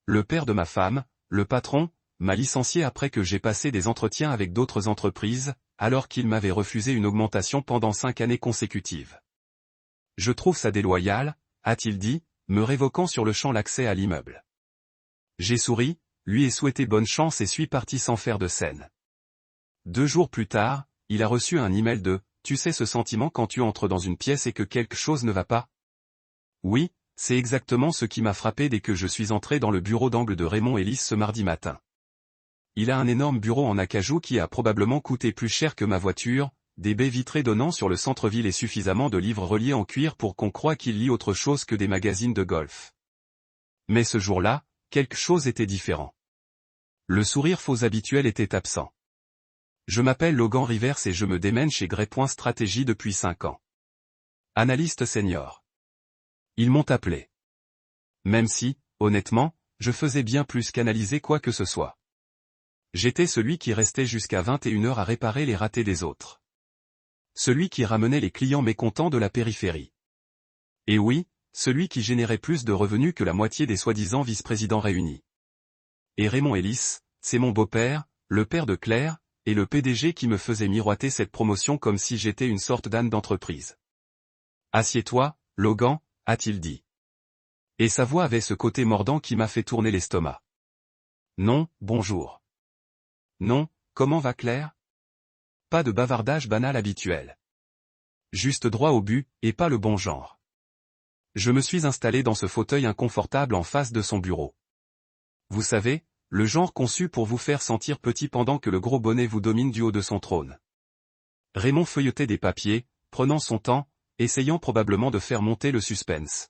Le père de ma femme, le patron, m'a licencié après que j'ai passé des entretiens avec d'autres entreprises, alors qu'il m'avait refusé une augmentation pendant 5 années consécutives. Je trouve ça déloyal, a-t-il dit, me révoquant sur le champ l'accès à l'immeuble. J'ai souri, lui ai souhaité bonne chance et suis parti sans faire de scène. 2 jours plus tard, il a reçu un email de « Tu sais ce sentiment quand tu entres dans une pièce et que quelque chose ne va pas ?» Oui, c'est exactement ce qui m'a frappé dès que je suis entré dans le bureau d'angle de Raymond Ellis ce mardi matin. Il a un énorme bureau en acajou qui a probablement coûté plus cher que ma voiture, des baies vitrées donnant sur le centre-ville et suffisamment de livres reliés en cuir pour qu'on croie qu'il lit autre chose que des magazines de golf. Mais ce jour-là, quelque chose était différent. Le sourire faux habituel était absent. Je m'appelle Logan Rivers et je me démène chez Grey Point Stratégie depuis 5 ans. Analyste senior. Ils m'ont appelé. Même si, honnêtement, je faisais bien plus qu'analyser quoi que ce soit. J'étais celui qui restait jusqu'à 21h à réparer les ratés des autres. Celui qui ramenait les clients mécontents de la périphérie. Et oui, celui qui générait plus de revenus que la moitié des soi-disant vice-présidents réunis. Et Raymond Ellis, c'est mon beau-père, le père de Claire, et le PDG qui me faisait miroiter cette promotion comme si j'étais une sorte d'âne d'entreprise. « Assieds-toi, Logan », a-t-il dit. Et sa voix avait ce côté mordant qui m'a fait tourner l'estomac. Non, bonjour. Non, comment va Claire? Pas de bavardage banal habituel. Juste droit au but, et pas le bon genre. Je me suis installé dans ce fauteuil inconfortable en face de son bureau. Vous savez, le genre conçu pour vous faire sentir petit pendant que le gros bonnet vous domine du haut de son trône. Raymond feuilletait des papiers, prenant son temps, essayant probablement de faire monter le suspense.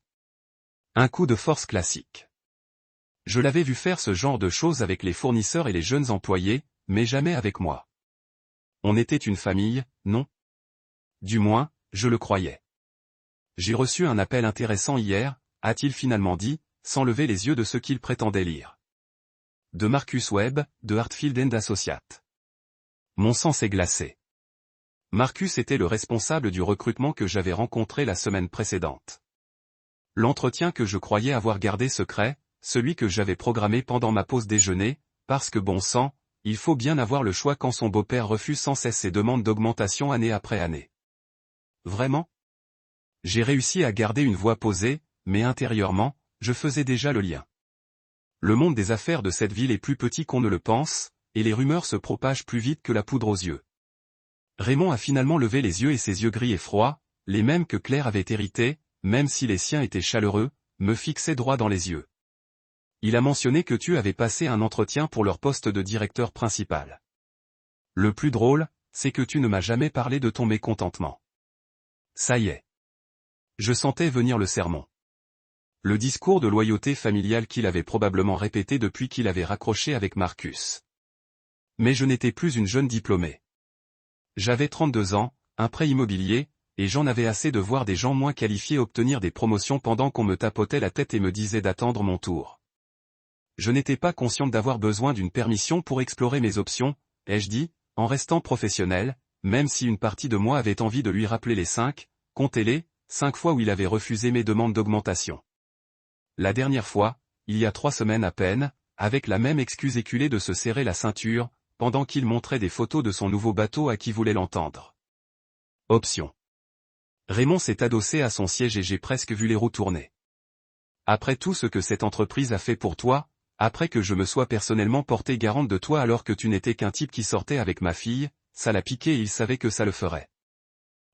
Un coup de force classique. Je l'avais vu faire ce genre de choses avec les fournisseurs et les jeunes employés, mais jamais avec moi. On était une famille, non? Du moins, je le croyais. J'ai reçu un appel intéressant hier, a-t-il finalement dit, sans lever les yeux de ce qu'il prétendait lire. De Marcus Webb, de Hartfield & Associates. Mon sang s'est glacé. Marcus était le responsable du recrutement que j'avais rencontré la semaine précédente. L'entretien que je croyais avoir gardé secret, celui que j'avais programmé pendant ma pause déjeuner, parce que bon sang, il faut bien avoir le choix quand son beau-père refuse sans cesse ses demandes d'augmentation année après année. Vraiment? J'ai réussi à garder une voix posée, mais intérieurement, je faisais déjà le lien. Le monde des affaires de cette ville est plus petit qu'on ne le pense, et les rumeurs se propagent plus vite que la poudre aux yeux. Raymond a finalement levé les yeux et ses yeux gris et froids, les mêmes que Claire avait hérités, même si les siens étaient chaleureux, me fixaient droit dans les yeux. Il a mentionné que tu avais passé un entretien pour leur poste de directeur principal. Le plus drôle, c'est que tu ne m'as jamais parlé de ton mécontentement. Ça y est. Je sentais venir le sermon. Le discours de loyauté familiale qu'il avait probablement répété depuis qu'il avait raccroché avec Marcus. Mais je n'étais plus une jeune diplômée. J'avais 32 ans, un prêt immobilier, et j'en avais assez de voir des gens moins qualifiés obtenir des promotions pendant qu'on me tapotait la tête et me disait d'attendre mon tour. Je n'étais pas consciente d'avoir besoin d'une permission pour explorer mes options, ai-je dit, en restant professionnel, même si une partie de moi avait envie de lui rappeler les 5, comptez-les, 5 fois où il avait refusé mes demandes d'augmentation. La dernière fois, il y a 3 semaines à peine, avec la même excuse éculée de se serrer la ceinture, pendant qu'il montrait des photos de son nouveau bateau à qui voulait l'entendre. Option. Raymond s'est adossé à son siège et j'ai presque vu les roues tourner. Après tout ce que cette entreprise a fait pour toi, après que je me sois personnellement porté garante de toi alors que tu n'étais qu'un type qui sortait avec ma fille, ça l'a piqué et il savait que ça le ferait.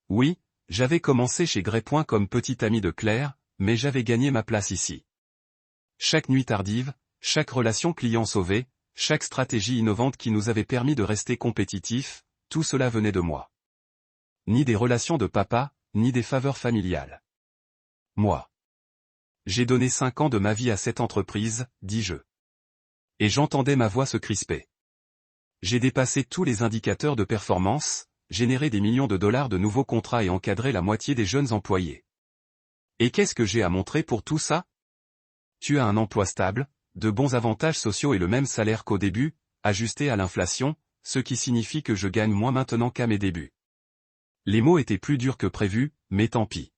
Oui, j'avais commencé chez Grey Point comme petit ami de Claire, mais j'avais gagné ma place ici. Chaque nuit tardive, chaque relation client sauvée, chaque stratégie innovante qui nous avait permis de rester compétitifs, tout cela venait de moi. Ni des relations de papa, ni des faveurs familiales. Moi. J'ai donné 5 ans de ma vie à cette entreprise, dis-je. Et j'entendais ma voix se crisper. J'ai dépassé tous les indicateurs de performance, généré des millions de dollars de nouveaux contrats et encadré la moitié des jeunes employés. Et qu'est-ce que j'ai à montrer pour tout ça? Tu as un emploi stable, de bons avantages sociaux et le même salaire qu'au début, ajusté à l'inflation, ce qui signifie que je gagne moins maintenant qu'à mes débuts. Les mots étaient plus durs que prévu, mais tant pis.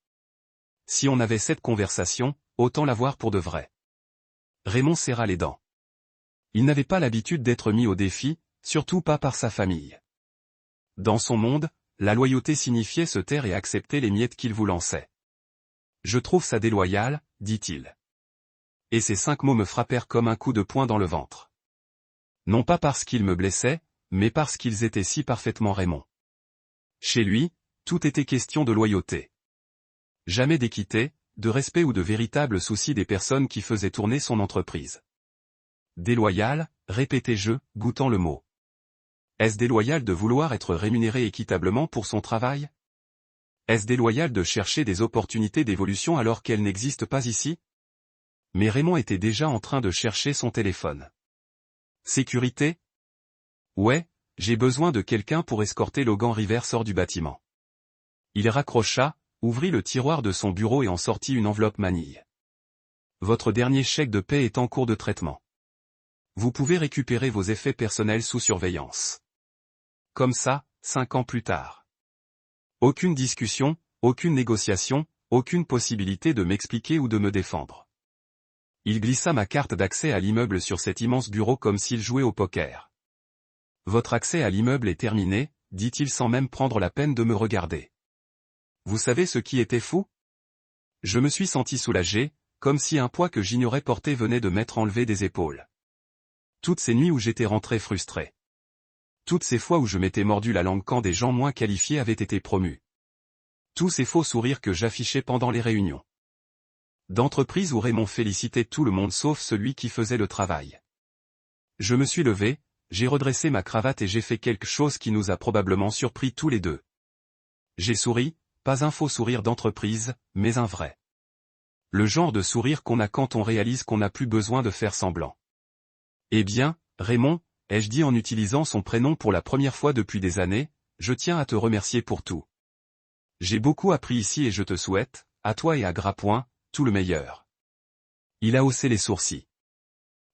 Si on avait cette conversation, autant l'avoir pour de vrai. Raymond serra les dents. Il n'avait pas l'habitude d'être mis au défi, surtout pas par sa famille. Dans son monde, la loyauté signifiait se taire et accepter les miettes qu'il vous lançait. Je trouve ça déloyal, dit-il. Et ces 5 mots me frappèrent comme un coup de poing dans le ventre. Non pas parce qu'ils me blessaient, mais parce qu'ils étaient si parfaitement Raymond. Chez lui, tout était question de loyauté. Jamais d'équité, de respect ou de véritable souci des personnes qui faisaient tourner son entreprise. Déloyal, répétai-je, goûtant le mot. Est-ce déloyal de vouloir être rémunéré équitablement pour son travail? Est-ce déloyal de chercher des opportunités d'évolution alors qu'elles n'existent pas ici? Mais Raymond était déjà en train de chercher son téléphone. Sécurité? Ouais, j'ai besoin de quelqu'un pour escorter Logan Rivers hors du bâtiment. Il raccrocha, ouvrit le tiroir de son bureau et en sortit une enveloppe manille. Votre dernier chèque de paie est en cours de traitement. Vous pouvez récupérer vos effets personnels sous surveillance. Comme ça, 5 ans plus tard. Aucune discussion, aucune négociation, aucune possibilité de m'expliquer ou de me défendre. Il glissa ma carte d'accès à l'immeuble sur cet immense bureau comme s'il jouait au poker. Votre accès à l'immeuble est terminé, dit-il sans même prendre la peine de me regarder. Vous savez ce qui était fou? Je me suis senti soulagé, comme si un poids que j'ignorais porter venait de m'être enlevé des épaules. Toutes ces nuits où j'étais rentré frustré. Toutes ces fois où je m'étais mordu la langue quand des gens moins qualifiés avaient été promus. Tous ces faux sourires que j'affichais pendant les réunions d'entreprise où Raymond félicitait tout le monde sauf celui qui faisait le travail. Je me suis levé, j'ai redressé ma cravate et j'ai fait quelque chose qui nous a probablement surpris tous les deux. J'ai souri, pas un faux sourire d'entreprise, mais un vrai. Le genre de sourire qu'on a quand on réalise qu'on n'a plus besoin de faire semblant. Eh bien, Raymond, ai-je dit en utilisant son prénom pour la première fois depuis des années, je tiens à te remercier pour tout. J'ai beaucoup appris ici et je te souhaite, à toi et à Grappoint, tout le meilleur. Il a haussé les sourcils.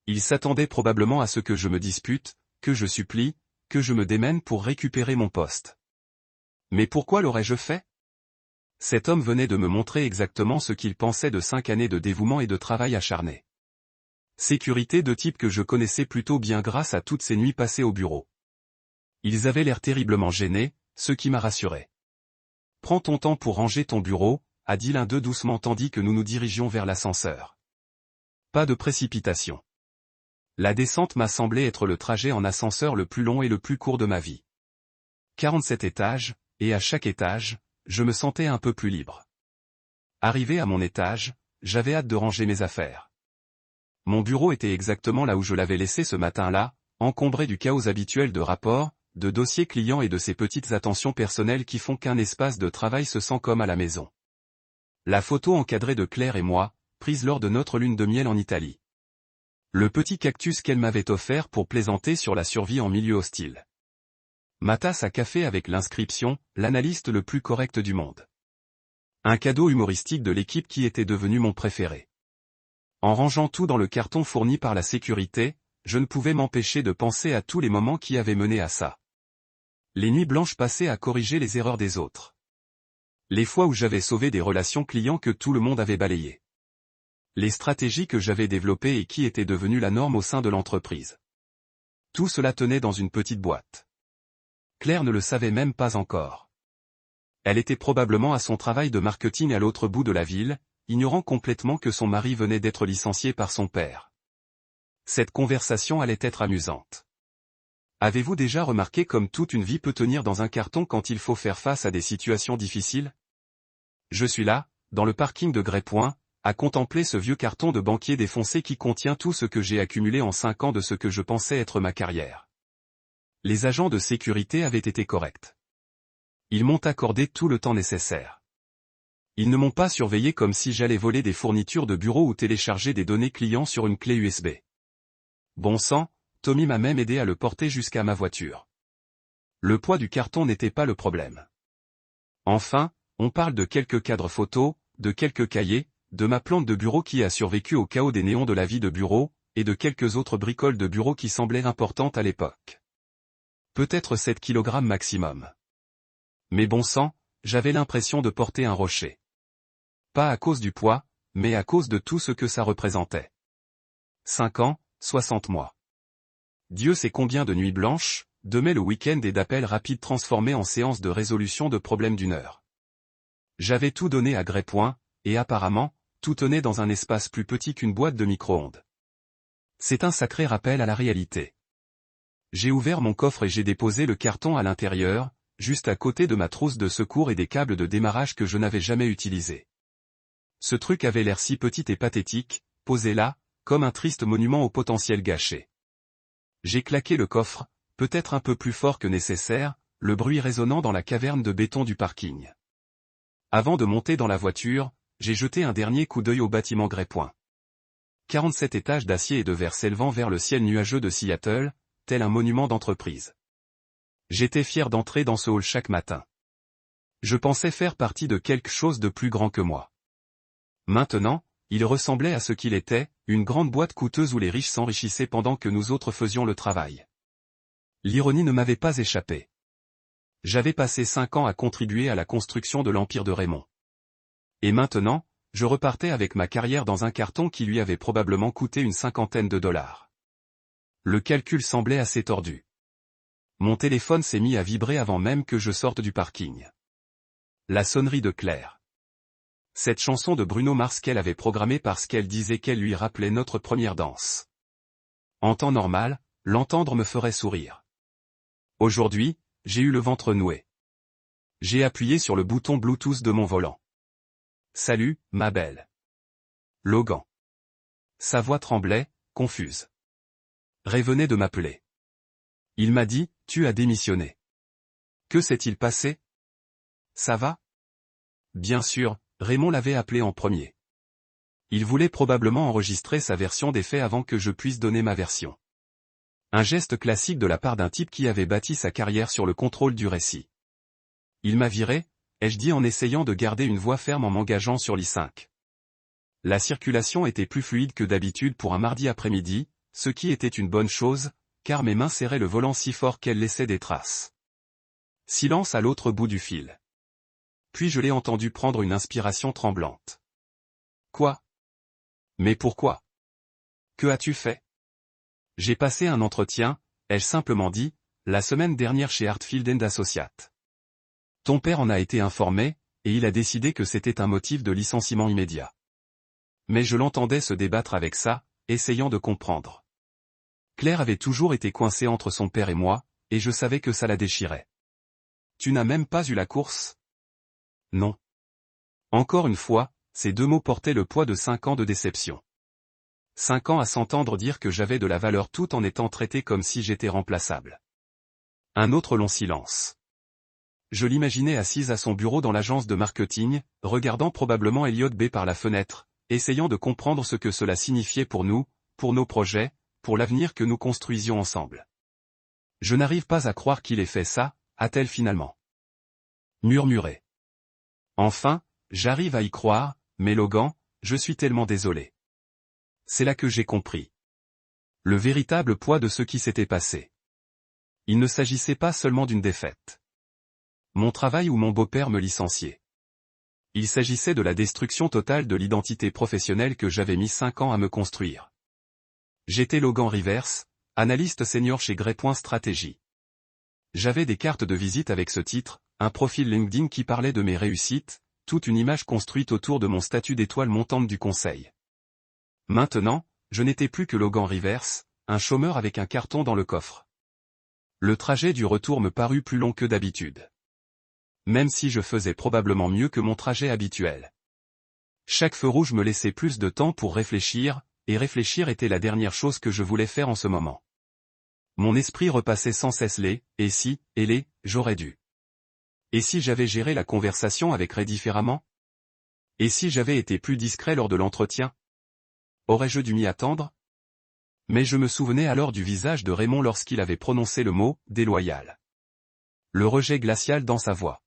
Il s'attendait probablement à ce que je me dispute, que je supplie, que je me démène pour récupérer mon poste. Mais pourquoi l'aurais-je fait? Cet homme venait de me montrer exactement ce qu'il pensait de 5 années de dévouement et de travail acharné. Sécurité de type que je connaissais plutôt bien grâce à toutes ces nuits passées au bureau. Ils avaient l'air terriblement gênés, ce qui m'a rassuré. Prends ton temps pour ranger ton bureau, a dit l'un d'eux doucement tandis que nous nous dirigions vers l'ascenseur. Pas de précipitation. La descente m'a semblé être le trajet en ascenseur le plus long et le plus court de ma vie. 47 étages, et à chaque étage, je me sentais un peu plus libre. Arrivé à mon étage, j'avais hâte de ranger mes affaires. Mon bureau était exactement là où je l'avais laissé ce matin-là, encombré du chaos habituel de rapports, de dossiers clients et de ces petites attentions personnelles qui font qu'un espace de travail se sent comme à la maison. La photo encadrée de Claire et moi, prise lors de notre lune de miel en Italie. Le petit cactus qu'elle m'avait offert pour plaisanter sur la survie en milieu hostile. Ma tasse à café avec l'inscription « L'analyste le plus correct du monde ». Un cadeau humoristique de l'équipe qui était devenu mon préféré. En rangeant tout dans le carton fourni par la sécurité, je ne pouvais m'empêcher de penser à tous les moments qui avaient mené à ça. Les nuits blanches passées à corriger les erreurs des autres. Les fois où j'avais sauvé des relations clients que tout le monde avait balayées. Les stratégies que j'avais développées et qui étaient devenues la norme au sein de l'entreprise. Tout cela tenait dans une petite boîte. Claire ne le savait même pas encore. Elle était probablement à son travail de marketing à l'autre bout de la ville, ignorant complètement que son mari venait d'être licencié par son père. Cette conversation allait être amusante. Avez-vous déjà remarqué comme toute une vie peut tenir dans un carton quand il faut faire face à des situations difficiles? Je suis là, dans le parking de Grappoint, à contempler ce vieux carton de banquier défoncé qui contient tout ce que j'ai accumulé en 5 ans de ce que je pensais être ma carrière. Les agents de sécurité avaient été corrects. Ils m'ont accordé tout le temps nécessaire. Ils ne m'ont pas surveillé comme si j'allais voler des fournitures de bureau ou télécharger des données clients sur une clé USB. Bon sang, Tommy m'a même aidé à le porter jusqu'à ma voiture. Le poids du carton n'était pas le problème. Enfin, on parle de quelques cadres photos, de quelques cahiers, de ma plante de bureau qui a survécu au chaos des néons de la vie de bureau, et de quelques autres bricoles de bureau qui semblaient importantes à l'époque. Peut-être 7 kg maximum. Mais bon sang, j'avais l'impression de porter un rocher. Pas à cause du poids, mais à cause de tout ce que ça représentait. 5 ans, 60 mois. Dieu sait combien de nuits blanches, de mails le week-end et d'appels rapides transformés en séances de résolution de problèmes d'une heure. J'avais tout donné à Greypoint, et apparemment, tout tenait dans un espace plus petit qu'une boîte de micro-ondes. C'est un sacré rappel à la réalité. J'ai ouvert mon coffre et j'ai déposé le carton à l'intérieur, juste à côté de ma trousse de secours et des câbles de démarrage que je n'avais jamais utilisés. Ce truc avait l'air si petit et pathétique, posé là, comme un triste monument au potentiel gâché. J'ai claqué le coffre, peut-être un peu plus fort que nécessaire, le bruit résonnant dans la caverne de béton du parking. Avant de monter dans la voiture, j'ai jeté un dernier coup d'œil au bâtiment Greypoint. 47 étages d'acier et de verre s'élevant vers le ciel nuageux de Seattle, tel un monument d'entreprise. J'étais fier d'entrer dans ce hall chaque matin. Je pensais faire partie de quelque chose de plus grand que moi. Maintenant, il ressemblait à ce qu'il était, une grande boîte coûteuse où les riches s'enrichissaient pendant que nous autres faisions le travail. L'ironie ne m'avait pas échappé. J'avais passé 5 ans à contribuer à la construction de l'empire de Raymond. Et maintenant, je repartais avec ma carrière dans un carton qui lui avait probablement coûté une $50. Le calcul semblait assez tordu. Mon téléphone s'est mis à vibrer avant même que je sorte du parking. La sonnerie de Claire. Cette chanson de Bruno Mars qu'elle avait programmée parce qu'elle disait qu'elle lui rappelait notre première danse. En temps normal, l'entendre me ferait sourire. Aujourd'hui, j'ai eu le ventre noué. J'ai appuyé sur le bouton Bluetooth de mon volant. Salut, ma belle. Logan. Sa voix tremblait, confuse. Ray venait de m'appeler. Il m'a dit, tu as démissionné. Que s'est-il passé? Ça va? Bien sûr, Raymond l'avait appelé en premier. Il voulait probablement enregistrer sa version des faits avant que je puisse donner ma version. Un geste classique de la part d'un type qui avait bâti sa carrière sur le contrôle du récit. Il m'a viré, ai-je dit en essayant de garder une voix ferme en m'engageant sur l'I5. La circulation était plus fluide que d'habitude pour un mardi après-midi, ce qui était une bonne chose, car mes mains serraient le volant si fort qu'elles laissaient des traces. Silence à l'autre bout du fil. Puis je l'ai entendu prendre une inspiration tremblante. Quoi? Mais pourquoi? Que as-tu fait? J'ai passé un entretien, ai-je simplement dit, la semaine dernière chez Hartfield & Associates. Ton père en a été informé, et il a décidé que c'était un motif de licenciement immédiat. Mais je l'entendais se débattre avec ça, essayant de comprendre. Claire avait toujours été coincée entre son père et moi, et je savais que ça la déchirait. Tu n'as même pas eu la course? Non. Encore une fois, ces deux mots portaient le poids de 5 ans de déception. 5 ans à s'entendre dire que j'avais de la valeur tout en étant traité comme si j'étais remplaçable. Un autre long silence. Je l'imaginais assise à son bureau dans l'agence de marketing, regardant probablement Elliot B par la fenêtre, essayant de comprendre ce que cela signifiait pour nous, pour nos projets, pour l'avenir que nous construisions ensemble. Je n'arrive pas à croire qu'il ait fait ça, a-t-elle finalement murmuré. Enfin, j'arrive à y croire, mais Logan, je suis tellement désolé. C'est là que j'ai compris le véritable poids de ce qui s'était passé. Il ne s'agissait pas seulement d'une défaite. Mon travail ou mon beau-père me licenciait. Il s'agissait de la destruction totale de l'identité professionnelle que j'avais mis 5 ans à me construire. J'étais Logan Rivers, analyste senior chez Greypoint Stratégie. J'avais des cartes de visite avec ce titre, un profil LinkedIn qui parlait de mes réussites, toute une image construite autour de mon statut d'étoile montante du conseil. Maintenant, je n'étais plus que Logan Rivers, un chômeur avec un carton dans le coffre. Le trajet du retour me parut plus long que d'habitude. Même si je faisais probablement mieux que mon trajet habituel. Chaque feu rouge me laissait plus de temps pour réfléchir, et réfléchir était la dernière chose que je voulais faire en ce moment. Mon esprit repassait sans cesse les « et si » et les « j'aurais dû ». Et si j'avais géré la conversation avec Ray différemment? Et si j'avais été plus discret lors de l'entretien? Aurais-je dû m'y attendre? Mais je me souvenais alors du visage de Raymond lorsqu'il avait prononcé le mot « déloyal ». Le rejet glacial dans sa voix.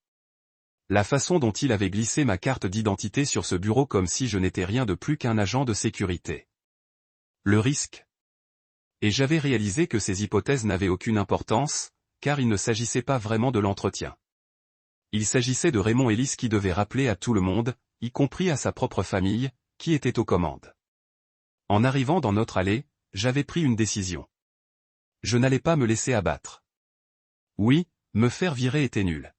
La façon dont il avait glissé ma carte d'identité sur ce bureau comme si je n'étais rien de plus qu'un agent de sécurité. Le risque. Et j'avais réalisé que ces hypothèses n'avaient aucune importance, car il ne s'agissait pas vraiment de l'entretien. Il s'agissait de Raymond Ellis qui devait rappeler à tout le monde, y compris à sa propre famille, qui était aux commandes. En arrivant dans notre allée, j'avais pris une décision. Je n'allais pas me laisser abattre. Oui, me faire virer était nul.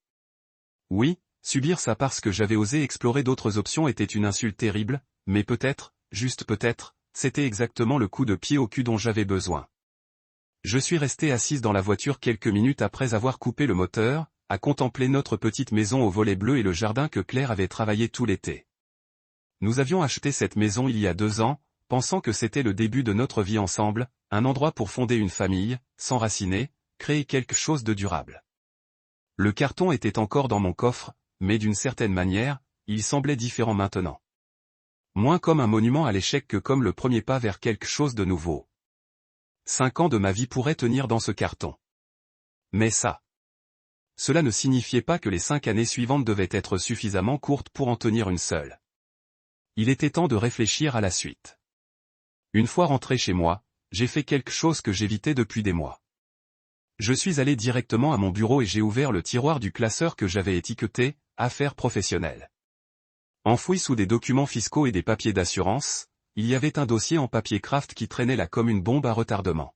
Oui, subir ça parce que j'avais osé explorer d'autres options était une insulte terrible, mais peut-être, juste peut-être, c'était exactement le coup de pied au cul dont j'avais besoin. Je suis resté assise dans la voiture quelques minutes après avoir coupé le moteur, à contempler notre petite maison au volet bleu et le jardin que Claire avait travaillé tout l'été. Nous avions acheté cette maison il y a 2 ans, pensant que c'était le début de notre vie ensemble, un endroit pour fonder une famille, s'enraciner, créer quelque chose de durable. Le carton était encore dans mon coffre, mais d'une certaine manière, il semblait différent maintenant. Moins comme un monument à l'échec que comme le premier pas vers quelque chose de nouveau. 5 ans de ma vie pourraient tenir dans ce carton. Mais ça. Cela ne signifiait pas que les 5 années suivantes devaient être suffisamment courtes pour en tenir une seule. Il était temps de réfléchir à la suite. Une fois rentré chez moi, j'ai fait quelque chose que j'évitais depuis des mois. Je suis allé directement à mon bureau et j'ai ouvert le tiroir du classeur que j'avais étiqueté « Affaires professionnelles ». Enfoui sous des documents fiscaux et des papiers d'assurance, il y avait un dossier en papier craft qui traînait là comme une bombe à retardement.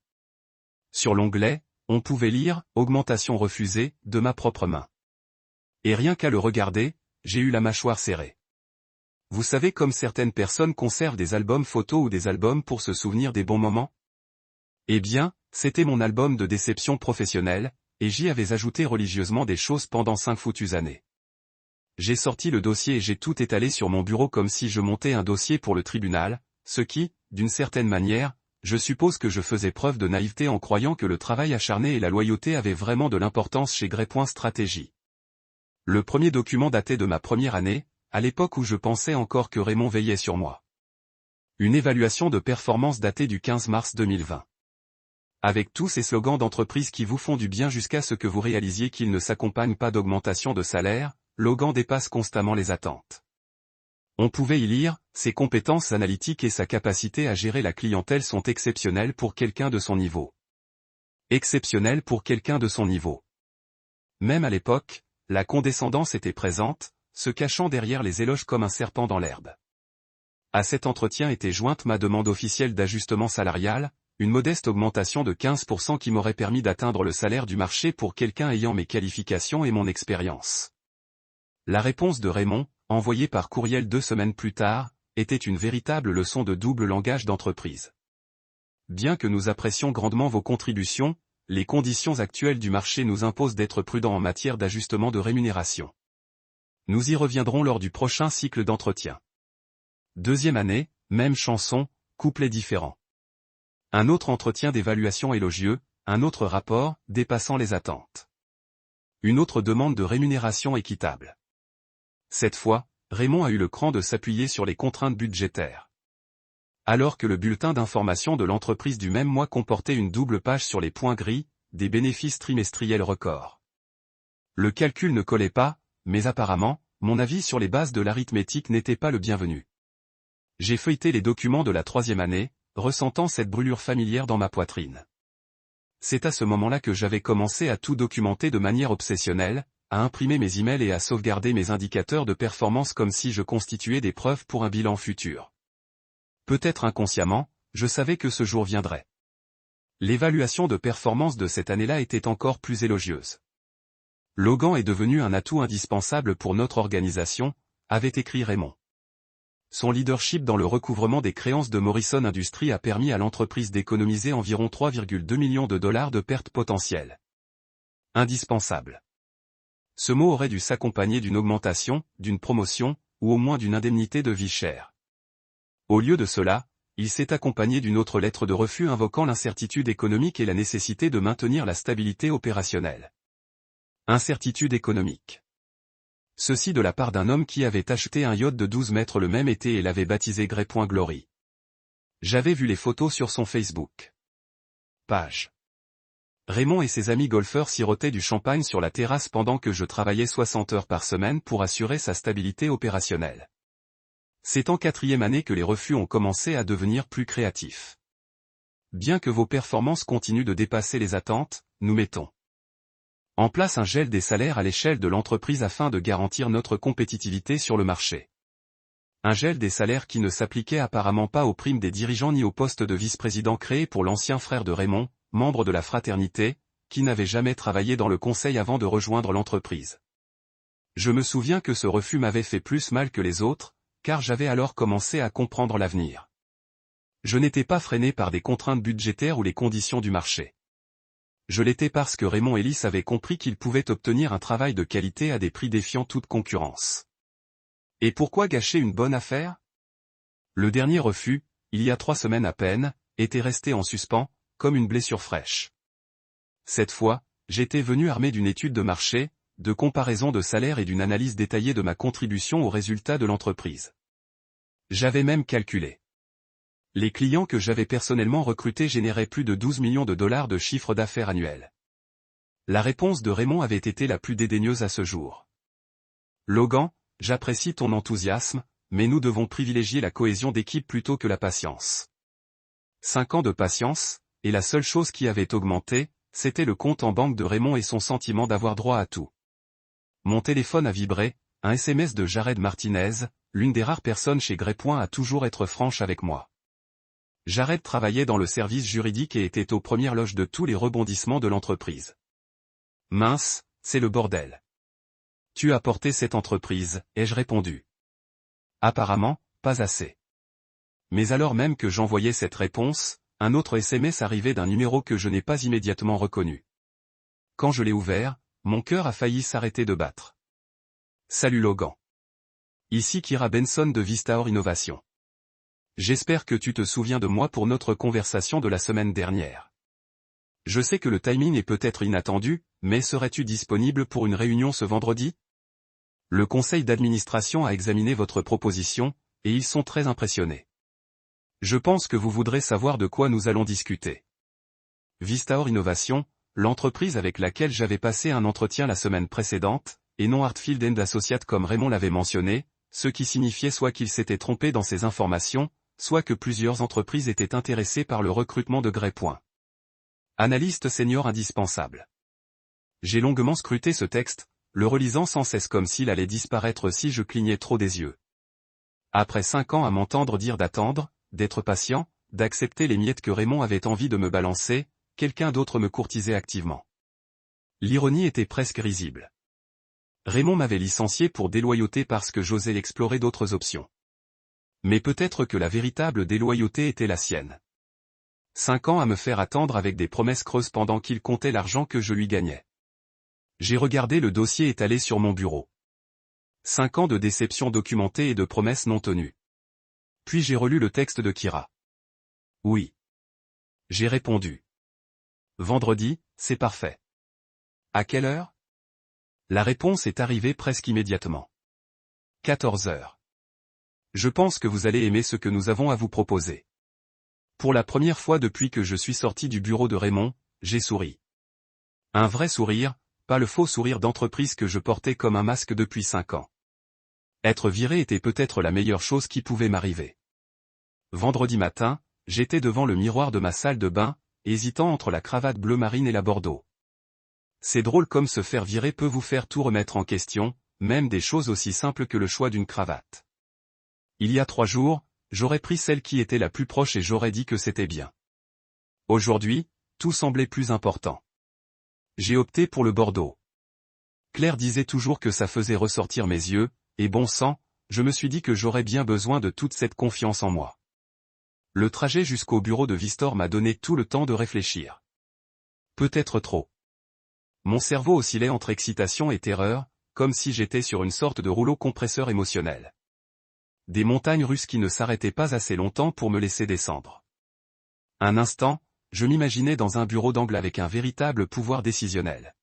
Sur l'onglet, on pouvait lire « Augmentation refusée » de ma propre main. Et rien qu'à le regarder, j'ai eu la mâchoire serrée. Vous savez comme certaines personnes conservent des albums photos ou des albums pour se souvenir des bons moments? Eh bien, c'était mon album de déception professionnelle, et j'y avais ajouté religieusement des choses pendant 5 foutues années. J'ai sorti le dossier et j'ai tout étalé sur mon bureau comme si je montais un dossier pour le tribunal, ce qui, d'une certaine manière, je suppose que je faisais preuve de naïveté en croyant que le travail acharné et la loyauté avaient vraiment de l'importance chez Grey. Stratégie. Le premier document datait de ma première année, à l'époque où je pensais encore que Raymond veillait sur moi. Une évaluation de performance datée du 15 mars 2020. Avec tous ces slogans d'entreprise qui vous font du bien jusqu'à ce que vous réalisiez qu'ils ne s'accompagnent pas d'augmentation de salaire, Logan dépasse constamment les attentes. On pouvait y lire, ses compétences analytiques et sa capacité à gérer la clientèle sont exceptionnelles pour quelqu'un de son niveau. Exceptionnelles pour quelqu'un de son niveau. Même à l'époque, la condescendance était présente, se cachant derrière les éloges comme un serpent dans l'herbe. À cet entretien était jointe ma demande officielle d'ajustement salarial, une modeste augmentation de 15% qui m'aurait permis d'atteindre le salaire du marché pour quelqu'un ayant mes qualifications et mon expérience. La réponse de Raymond, envoyée par courriel 2 semaines plus tard, était une véritable leçon de double langage d'entreprise. Bien que nous apprécions grandement vos contributions, les conditions actuelles du marché nous imposent d'être prudents en matière d'ajustement de rémunération. Nous y reviendrons lors du prochain cycle d'entretien. 2e année, même chanson, couplet différent. Un autre entretien d'évaluation élogieux, un autre rapport, dépassant les attentes. Une autre demande de rémunération équitable. Cette fois, Raymond a eu le cran de s'appuyer sur les contraintes budgétaires. Alors que le bulletin d'information de l'entreprise du même mois comportait une double page sur les points gris, des bénéfices trimestriels records. Le calcul ne collait pas, mais apparemment, mon avis sur les bases de l'arithmétique n'était pas le bienvenu. J'ai feuilleté les documents de la 3e année, ressentant cette brûlure familière dans ma poitrine. C'est à ce moment-là que j'avais commencé à tout documenter de manière obsessionnelle, à imprimer mes emails et à sauvegarder mes indicateurs de performance comme si je constituais des preuves pour un bilan futur. Peut-être inconsciemment, je savais que ce jour viendrait. L'évaluation de performance de cette année-là était encore plus élogieuse. Logan est devenu un atout indispensable pour notre organisation, avait écrit Raymond. Son leadership dans le recouvrement des créances de Morrison Industries a permis à l'entreprise d'économiser environ 3,2 millions de dollars de pertes potentielles. Indispensable. Ce mot aurait dû s'accompagner d'une augmentation, d'une promotion, ou au moins d'une indemnité de vie chère. Au lieu de cela, il s'est accompagné d'une autre lettre de refus invoquant l'incertitude économique et la nécessité de maintenir la stabilité opérationnelle. Incertitude économique. Ceci de la part d'un homme qui avait acheté un yacht de 12 mètres le même été et l'avait baptisé Grey. Glory. J'avais vu les photos sur son Facebook. Page. Raymond et ses amis golfeurs sirotaient du champagne sur la terrasse pendant que je travaillais 60 heures par semaine pour assurer sa stabilité opérationnelle. C'est en 4e année que les refus ont commencé à devenir plus créatifs. Bien que vos performances continuent de dépasser les attentes, nous mettons en place un gel des salaires à l'échelle de l'entreprise afin de garantir notre compétitivité sur le marché. Un gel des salaires qui ne s'appliquait apparemment pas aux primes des dirigeants ni au poste de vice-président créé pour l'ancien frère de Raymond, membre de la fraternité, qui n'avait jamais travaillé dans le conseil avant de rejoindre l'entreprise. Je me souviens que ce refus m'avait fait plus mal que les autres, car j'avais alors commencé à comprendre l'avenir. Je n'étais pas freiné par des contraintes budgétaires ou les conditions du marché. Je l'étais parce que Raymond Ellis avait compris qu'il pouvait obtenir un travail de qualité à des prix défiant toute concurrence. Et pourquoi gâcher une bonne affaire? Le dernier refus, il y a 3 semaines à peine, était resté en suspens, comme une blessure fraîche. Cette fois, j'étais venu armé d'une étude de marché, de comparaison de salaire et d'une analyse détaillée de ma contribution aux résultats de l'entreprise. J'avais même calculé. Les clients que j'avais personnellement recrutés généraient plus de 12 millions de dollars de chiffre d'affaires annuel. La réponse de Raymond avait été la plus dédaigneuse à ce jour. Logan, j'apprécie ton enthousiasme, mais nous devons privilégier la cohésion d'équipe plutôt que la patience. 5 ans de patience, et la seule chose qui avait augmenté, c'était le compte en banque de Raymond et son sentiment d'avoir droit à tout. Mon téléphone a vibré, un SMS de Jared Martinez, l'une des rares personnes chez Greypoint à toujours être franche avec moi. Jared travaillait dans le service juridique et était aux premières loges de tous les rebondissements de l'entreprise. Mince, c'est le bordel. Tu as porté cette entreprise, ai-je répondu. Apparemment, pas assez. Mais alors même que j'envoyais cette réponse, un autre SMS arrivait d'un numéro que je n'ai pas immédiatement reconnu. Quand je l'ai ouvert, mon cœur a failli s'arrêter de battre. Salut Logan. Ici Kira Benson de Vistaor Innovation. J'espère que tu te souviens de moi pour notre conversation de la semaine dernière. Je sais que le timing est peut-être inattendu, mais serais-tu disponible pour une réunion ce vendredi? Le conseil d'administration a examiné votre proposition, et ils sont très impressionnés. Je pense que vous voudrez savoir de quoi nous allons discuter. Vistaor Innovation, l'entreprise avec laquelle j'avais passé un entretien la semaine précédente, et non Hartfield & Associates comme Raymond l'avait mentionné, ce qui signifiait soit qu'il s'était trompé dans ses informations, soit que plusieurs entreprises étaient intéressées par le recrutement de Greypoint. Analyste senior indispensable. J'ai longuement scruté ce texte, le relisant sans cesse comme s'il allait disparaître si je clignais trop des yeux. Après 5 ans à m'entendre dire d'attendre, d'être patient, d'accepter les miettes que Raymond avait envie de me balancer, quelqu'un d'autre me courtisait activement. L'ironie était presque risible. Raymond m'avait licencié pour déloyauté parce que j'osais explorer d'autres options. Mais peut-être que la véritable déloyauté était la sienne. 5 ans à me faire attendre avec des promesses creuses pendant qu'il comptait l'argent que je lui gagnais. J'ai regardé le dossier étalé sur mon bureau. 5 ans de déception documentée et de promesses non tenues. Puis j'ai relu le texte de Kira. Oui. J'ai répondu. Vendredi, c'est parfait. À quelle heure? La réponse est arrivée presque immédiatement. 14 heures. Je pense que vous allez aimer ce que nous avons à vous proposer. Pour la première fois depuis que je suis sorti du bureau de Raymond, j'ai souri. Un vrai sourire, pas le faux sourire d'entreprise que je portais comme un masque depuis 5 ans. Être viré était peut-être la meilleure chose qui pouvait m'arriver. Vendredi matin, j'étais devant le miroir de ma salle de bain, hésitant entre la cravate bleu marine et la bordeaux. C'est drôle comme se faire virer peut vous faire tout remettre en question, même des choses aussi simples que le choix d'une cravate. Il y a 3 jours, j'aurais pris celle qui était la plus proche et j'aurais dit que c'était bien. Aujourd'hui, tout semblait plus important. J'ai opté pour le bordeaux. Claire disait toujours que ça faisait ressortir mes yeux, et bon sang, je me suis dit que j'aurais bien besoin de toute cette confiance en moi. Le trajet jusqu'au bureau de Vistor m'a donné tout le temps de réfléchir. Peut-être trop. Mon cerveau oscillait entre excitation et terreur, comme si j'étais sur une sorte de rouleau compresseur émotionnel. Des montagnes russes qui ne s'arrêtaient pas assez longtemps pour me laisser descendre. Un instant, je m'imaginais dans un bureau d'angle avec un véritable pouvoir décisionnel.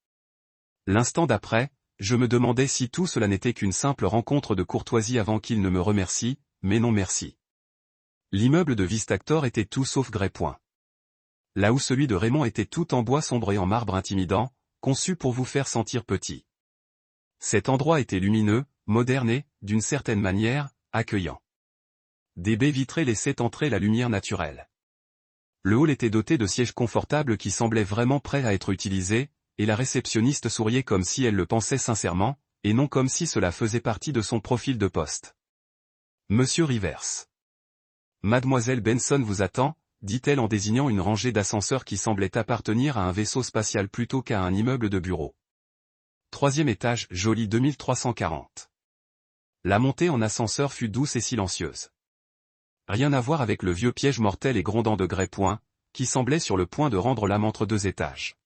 L'instant d'après, je me demandais si tout cela n'était qu'une simple rencontre de courtoisie avant qu'il ne me remercie, mais non merci. L'immeuble de Vistactor était tout sauf Greypoint. Là où celui de Raymond était tout en bois sombre et en marbre intimidant, conçu pour vous faire sentir petit. Cet endroit était lumineux, moderne et, d'une certaine manière, accueillant. Des baies vitrées laissaient entrer la lumière naturelle. Le hall était doté de sièges confortables qui semblaient vraiment prêts à être utilisés, et la réceptionniste souriait comme si elle le pensait sincèrement, et non comme si cela faisait partie de son profil de poste. Monsieur Rivers. Mademoiselle Benson vous attend, dit-elle en désignant une rangée d'ascenseurs qui semblait appartenir à un vaisseau spatial plutôt qu'à un immeuble de bureaux. 3e étage, joli 2340. La montée en ascenseur fut douce et silencieuse. Rien à voir avec le vieux piège mortel et grondant de Greypoint, qui semblait sur le point de rendre l'âme entre 2 étages.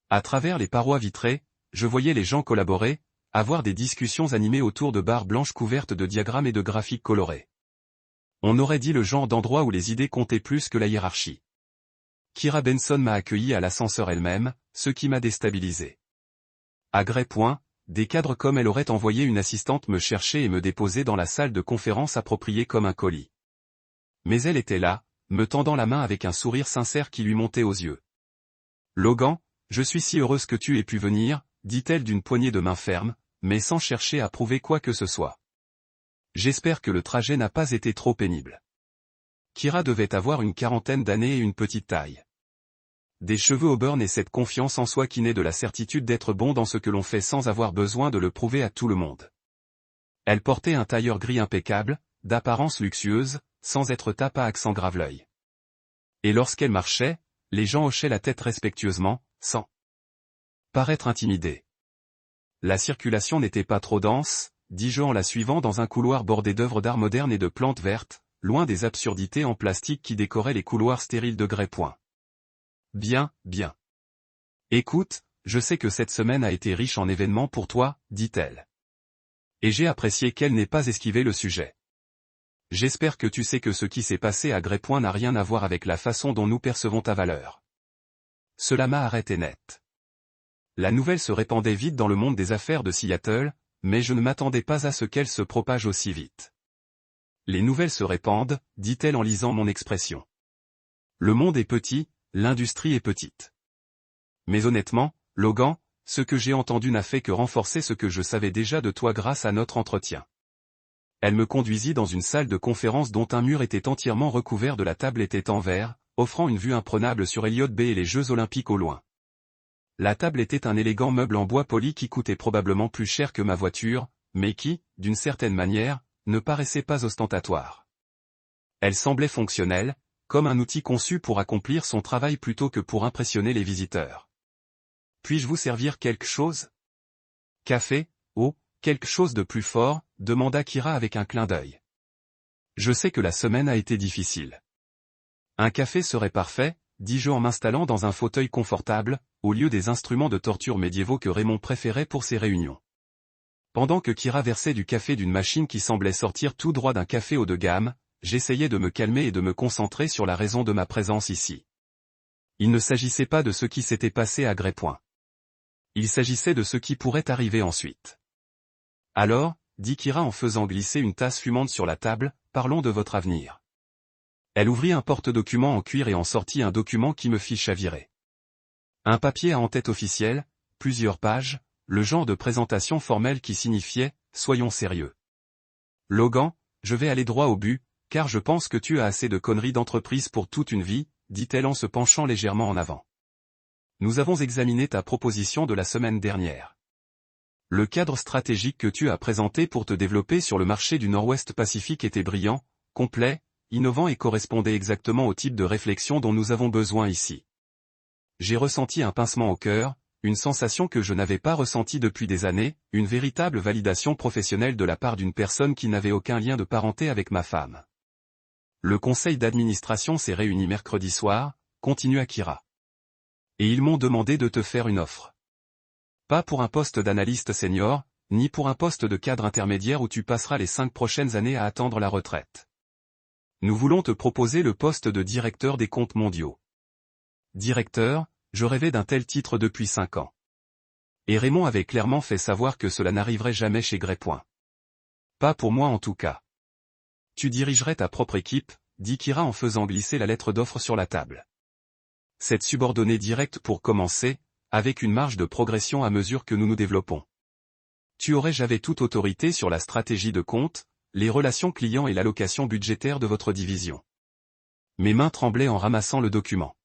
À travers les parois vitrées, je voyais les gens collaborer, avoir des discussions animées autour de barres blanches couvertes de diagrammes et de graphiques colorés. On aurait dit le genre d'endroit où les idées comptaient plus que la hiérarchie. Kira Benson m'a accueilli à l'ascenseur elle-même, ce qui m'a déstabilisé. À Greypoint, des cadres comme elle auraient envoyé une assistante me chercher et me déposer dans la salle de conférence appropriée comme un colis. Mais elle était là, me tendant la main avec un sourire sincère qui lui montait aux yeux. « Logan, je suis si heureuse que tu aies pu venir, » dit-elle d'une poignée de main ferme, mais sans chercher à prouver quoi que ce soit. J'espère que le trajet n'a pas été trop pénible. Kira devait avoir une 40aine d'années et une petite taille. Des cheveux auburn et cette confiance en soi qui naît de la certitude d'être bon dans ce que l'on fait sans avoir besoin de le prouver à tout le monde. Elle portait un tailleur gris impeccable, d'apparence luxueuse, sans être tape à accent grave-l'œil. Et lorsqu'elle marchait, les gens hochaient la tête respectueusement, sans paraître intimidés. La circulation n'était pas trop dense, dis-je en la suivant dans un couloir bordé d'œuvres d'art moderne et de plantes vertes, loin des absurdités en plastique qui décoraient les couloirs stériles de Greypoint. Bien, bien. Écoute, je sais que cette semaine a été riche en événements pour toi, dit-elle. Et j'ai apprécié qu'elle n'ait pas esquivé le sujet. J'espère que tu sais que ce qui s'est passé à Greypoint n'a rien à voir avec la façon dont nous percevons ta valeur. Cela m'a arrêté net. La nouvelle se répandait vite dans le monde des affaires de Seattle, mais je ne m'attendais pas à ce qu'elle se propage aussi vite. Les nouvelles se répandent, dit-elle en lisant mon expression. Le monde est petit, l'industrie est petite. Mais honnêtement, Logan, ce que j'ai entendu n'a fait que renforcer ce que je savais déjà de toi grâce à notre entretien. Elle me conduisit dans une salle de conférence dont un mur était entièrement recouvert de la table était en verre, offrant une vue imprenable sur Elliott Bay et les Jeux Olympiques au loin. La table était un élégant meuble en bois poli qui coûtait probablement plus cher que ma voiture, mais qui, d'une certaine manière, ne paraissait pas ostentatoire. Elle semblait fonctionnelle, comme un outil conçu pour accomplir son travail plutôt que pour impressionner les visiteurs. Puis-je vous servir quelque chose? Café? Oh, quelque chose de plus fort, demanda Kira avec un clin d'œil. Je sais que la semaine a été difficile. Un café serait parfait, dis-je en m'installant dans un fauteuil confortable, au lieu des instruments de torture médiévaux que Raymond préférait pour ses réunions. Pendant que Kira versait du café d'une machine qui semblait sortir tout droit d'un café haut de gamme, j'essayais de me calmer et de me concentrer sur la raison de ma présence ici. Il ne s'agissait pas de ce qui s'était passé à Greypoint. Il s'agissait de ce qui pourrait arriver ensuite. Alors, dit Kira en faisant glisser une tasse fumante sur la table, parlons de votre avenir. Elle ouvrit un porte-document en cuir et en sortit un document qui me fit chavirer. Un papier à en-tête officielle, plusieurs pages, le genre de présentation formelle qui signifiait « Soyons sérieux ». Logan, je vais aller droit au but, car je pense que tu as assez de conneries d'entreprise pour toute une vie, dit-elle en se penchant légèrement en avant. Nous avons examiné ta proposition de la semaine dernière. Le cadre stratégique que tu as présenté pour te développer sur le marché du Nord-Ouest Pacifique était brillant, complet, innovant et correspondait exactement au type de réflexion dont nous avons besoin ici. J'ai ressenti un pincement au cœur, une sensation que je n'avais pas ressentie depuis des années, une véritable validation professionnelle de la part d'une personne qui n'avait aucun lien de parenté avec ma femme. Le conseil d'administration s'est réuni mercredi soir, continua Kira. Et ils m'ont demandé de te faire une offre. Pas pour un poste d'analyste senior, ni pour un poste de cadre intermédiaire où tu passeras les 5 prochaines années à attendre la retraite. Nous voulons te proposer le poste de directeur des comptes mondiaux. Directeur, je rêvais d'un tel titre depuis 5 ans. Et Raymond avait clairement fait savoir que cela n'arriverait jamais chez Greypoint. Pas pour moi en tout cas. Tu dirigerais ta propre équipe, dit Kira en faisant glisser la lettre d'offre sur la table. Cette subordonnée directe pour commencer, avec une marge de progression à mesure que nous nous développons. J'avais toute autorité sur la stratégie de compte, les relations clients et l'allocation budgétaire de votre division. Mes mains tremblaient en ramassant le document.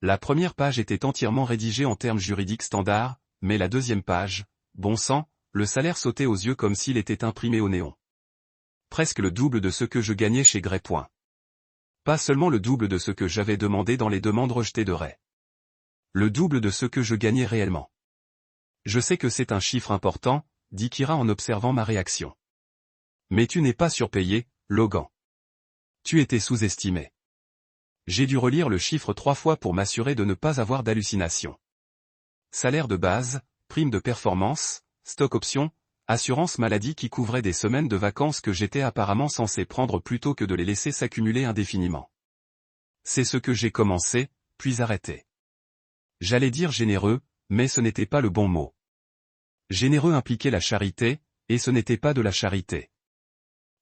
La première page était entièrement rédigée en termes juridiques standards, mais la deuxième page, bon sang, le salaire sautait aux yeux comme s'il était imprimé au néon. Presque le double de ce que je gagnais chez Grey. Pas seulement le double de ce que j'avais demandé dans les demandes rejetées de Ray. Le double de ce que je gagnais réellement. Je sais que c'est un chiffre important, dit Kira en observant ma réaction. Mais tu n'es pas surpayé, Logan. Tu étais sous-estimé. J'ai dû relire le chiffre 3 fois pour m'assurer de ne pas avoir d'hallucination. Salaire de base, prime de performance, stock option, assurance maladie qui couvrait des semaines de vacances que j'étais apparemment censé prendre plutôt que de les laisser s'accumuler indéfiniment. C'est ce que j'ai commencé, puis arrêté. J'allais dire généreux, mais ce n'était pas le bon mot. Généreux impliquait la charité, et ce n'était pas de la charité.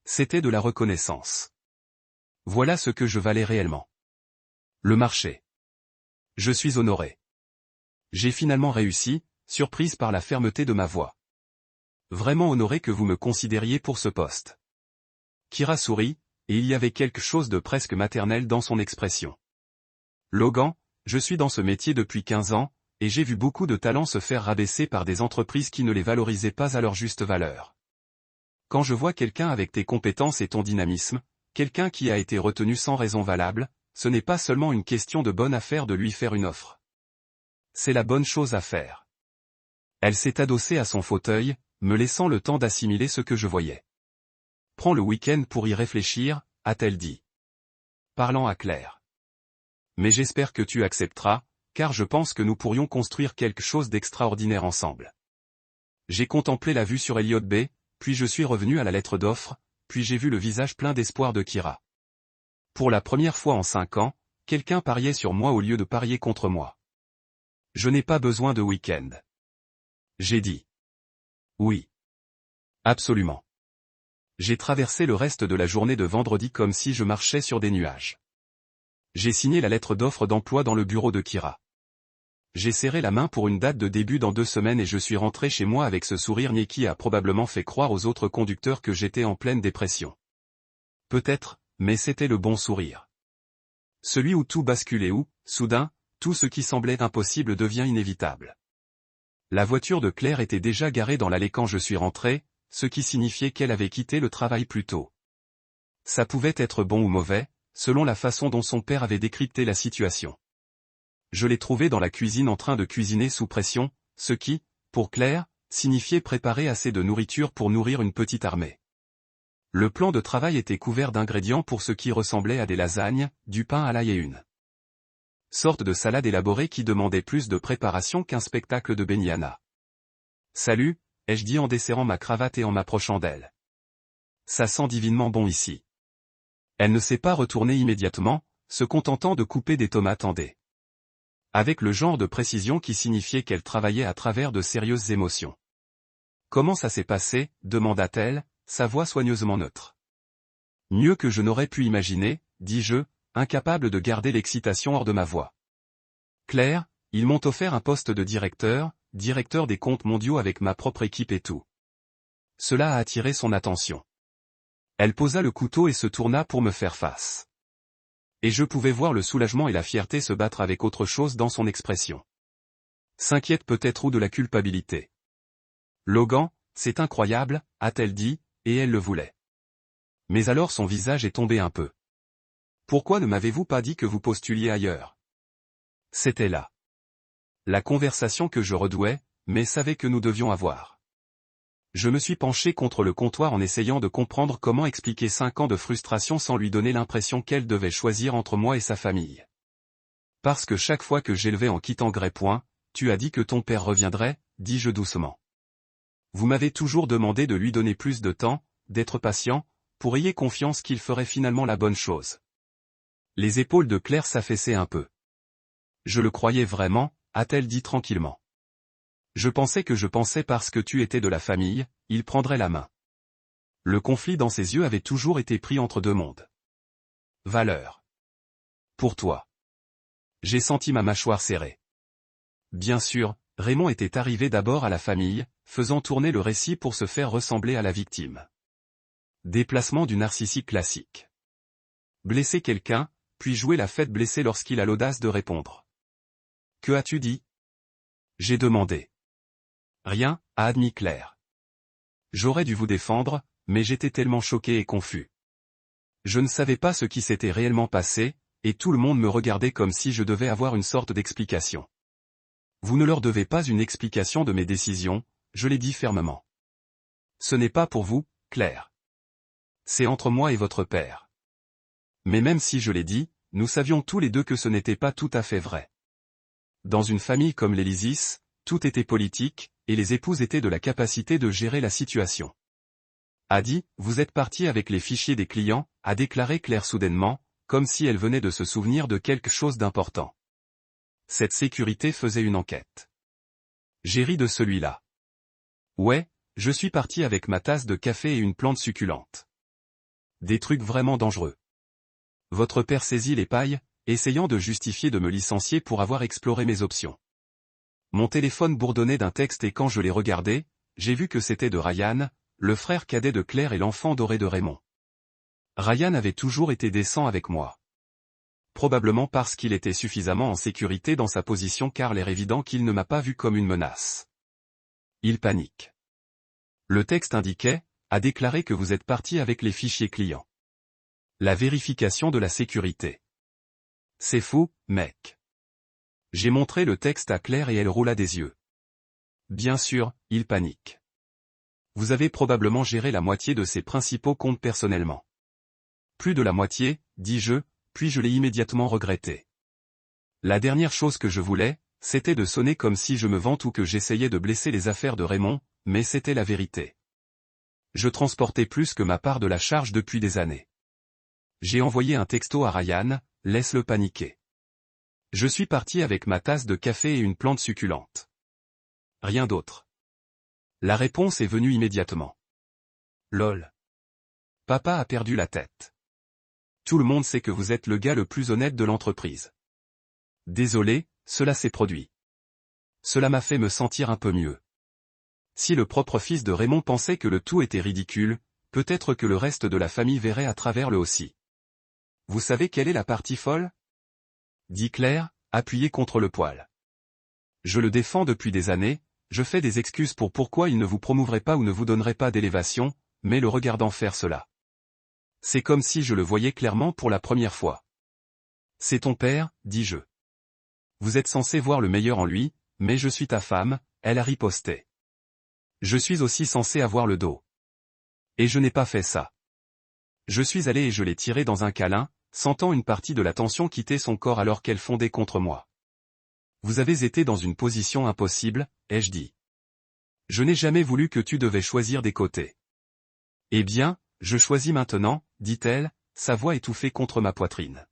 C'était de la reconnaissance. Voilà ce que je valais réellement. Le marché. Je suis honoré. J'ai finalement réussi, surprise par la fermeté de ma voix. Vraiment honoré que vous me considériez pour ce poste. Kira sourit, et il y avait quelque chose de presque maternel dans son expression. Logan, je suis dans ce métier depuis 15 ans, et j'ai vu beaucoup de talents se faire rabaisser par des entreprises qui ne les valorisaient pas à leur juste valeur. Quand je vois quelqu'un avec tes compétences et ton dynamisme, quelqu'un qui a été retenu sans raison valable, ce n'est pas seulement une question de bonne affaire de lui faire une offre. C'est la bonne chose à faire. Elle s'est adossée à son fauteuil, me laissant le temps d'assimiler ce que je voyais. Prends le week-end pour y réfléchir, a-t-elle dit. Parlant à Claire. Mais j'espère que tu accepteras, car je pense que nous pourrions construire quelque chose d'extraordinaire ensemble. J'ai contemplé la vue sur Elliott Bay, puis je suis revenu à la lettre d'offre, puis j'ai vu le visage plein d'espoir de Kira. Pour la première fois en 5 ans, quelqu'un pariait sur moi au lieu de parier contre moi. Je n'ai pas besoin de week-end. J'ai dit. Oui. Absolument. J'ai traversé le reste de la journée de vendredi comme si je marchais sur des nuages. J'ai signé la lettre d'offre d'emploi dans le bureau de Kira. J'ai serré la main pour une date de début dans 2 semaines et je suis rentré chez moi avec ce sourire niais qui a probablement fait croire aux autres conducteurs que j'étais en pleine dépression. Peut-être, mais c'était le bon sourire. Celui où tout basculait où, soudain, tout ce qui semblait impossible devient inévitable. La voiture de Claire était déjà garée dans l'allée quand je suis rentré, ce qui signifiait qu'elle avait quitté le travail plus tôt. Ça pouvait être bon ou mauvais, selon la façon dont son père avait décrypté la situation. Je l'ai trouvée dans la cuisine en train de cuisiner sous pression, ce qui, pour Claire, signifiait préparer assez de nourriture pour nourrir une petite armée. Le plan de travail était couvert d'ingrédients pour ce qui ressemblait à des lasagnes, du pain à l'ail et une sorte de salade élaborée qui demandait plus de préparation qu'un spectacle de Benihana. « Salut », ai-je dit en desserrant ma cravate et en m'approchant d'elle. « Ça sent divinement bon ici. » Elle ne s'est pas retournée immédiatement, se contentant de couper des tomates en dés. Avec le genre de précision qui signifiait qu'elle travaillait à travers de sérieuses émotions. « Comment ça s'est passé ?» demanda-t-elle, sa voix soigneusement neutre. « Mieux que je n'aurais pu imaginer, dis-je, incapable de garder l'excitation hors de ma voix. Claire, ils m'ont offert un poste de directeur des comptes mondiaux avec ma propre équipe et tout. Cela a attiré son attention. Elle posa le couteau et se tourna pour me faire face. Et je pouvais voir le soulagement et la fierté se battre avec autre chose dans son expression. S'inquiète peut-être ou de la culpabilité. Logan, c'est incroyable, a-t-elle dit, et elle le voulait. Mais alors son visage est tombé un peu. Pourquoi ne m'avez-vous pas dit que vous postuliez ailleurs? C'était là. La conversation que je redouais, mais savais que nous devions avoir. Je me suis penché contre le comptoir en essayant de comprendre comment expliquer 5 ans de frustration sans lui donner l'impression qu'elle devait choisir entre moi et sa famille. Parce que chaque fois que j'élevais en quittant Grey, tu as dit que ton père reviendrait, dis-je doucement. Vous m'avez toujours demandé de lui donner plus de temps, d'être patient, pour ayez confiance qu'il ferait finalement la bonne chose. Les épaules de Claire s'affaissaient un peu. Je le croyais vraiment, a-t-elle dit tranquillement. Je pensais parce que tu étais de la famille, il prendrait la main. Le conflit dans ses yeux avait toujours été pris entre 2 mondes. Valeur. Pour toi. J'ai senti ma mâchoire serrée. Bien sûr, Raymond était arrivé d'abord à la famille, faisant tourner le récit pour se faire ressembler à la victime. Déplacement du narcissique classique. Blesser quelqu'un, puis jouer la fête blessée lorsqu'il a l'audace de répondre. Que as-tu dit? J'ai demandé. Rien, a admis Claire. J'aurais dû vous défendre, mais j'étais tellement choqué et confus. Je ne savais pas ce qui s'était réellement passé, et tout le monde me regardait comme si je devais avoir une sorte d'explication. Vous ne leur devez pas une explication de mes décisions, je l'ai dit fermement. Ce n'est pas pour vous, Claire. C'est entre moi et votre père. Mais même si je l'ai dit, nous savions tous les deux que ce n'était pas tout à fait vrai. Dans une famille comme les Lysis, tout était politique, et les épouses étaient de la capacité de gérer la situation. A dit, vous êtes parti avec les fichiers des clients, a déclaré Claire soudainement, comme si elle venait de se souvenir de quelque chose d'important. Cette sécurité faisait une enquête. J'ai ri de celui-là. Ouais, je suis parti avec ma tasse de café et une plante succulente. Des trucs vraiment dangereux. Votre père saisit les pailles, essayant de justifier de me licencier pour avoir exploré mes options. Mon téléphone bourdonnait d'un texte et quand je l'ai regardé, j'ai vu que c'était de Ryan, le frère cadet de Claire et l'enfant doré de Raymond. Ryan avait toujours été décent avec moi. Probablement parce qu'il était suffisamment en sécurité dans sa position car l'air évident qu'il ne m'a pas vu comme une menace. Il panique. Le texte indiquait, a déclaré que vous êtes parti avec les fichiers clients. La vérification de la sécurité. C'est fou, mec. J'ai montré le texte à Claire et elle roula des yeux. Bien sûr, il panique. Vous avez probablement géré la moitié de ses principaux comptes personnellement. Plus de la moitié, dis-je, puis je l'ai immédiatement regretté. La dernière chose que je voulais, c'était de sonner comme si je me vante ou que j'essayais de blesser les affaires de Raymond, mais c'était la vérité. Je transportais plus que ma part de la charge depuis des années. J'ai envoyé un texto à Ryan, laisse-le paniquer. Je suis parti avec ma tasse de café et une plante succulente. Rien d'autre. La réponse est venue immédiatement. Lol. Papa a perdu la tête. Tout le monde sait que vous êtes le gars le plus honnête de l'entreprise. Désolé, cela s'est produit. Cela m'a fait me sentir un peu mieux. Si le propre fils de Raymond pensait que le tout était ridicule, peut-être que le reste de la famille verrait à travers le aussi. Vous savez quelle est la partie folle ? Dit Claire, appuyée contre le poêle. Je le défends depuis des années, je fais des excuses pour pourquoi il ne vous promouvrait pas ou ne vous donnerait pas d'élévation, mais le regardant faire cela. C'est comme si je le voyais clairement pour la première fois. C'est ton père, dis-je. Vous êtes censé voir le meilleur en lui, mais je suis ta femme, elle a riposté. Je suis aussi censé avoir le dos. Et je n'ai pas fait ça. Je suis allé et je l'ai tiré dans un câlin, sentant une partie de la tension quitter son corps alors qu'elle fondait contre moi. Vous avez été dans une position impossible, ai-je dit. Je n'ai jamais voulu que tu devais choisir des côtés. Eh bien, je choisis maintenant, dit-elle, sa voix étouffée contre ma poitrine.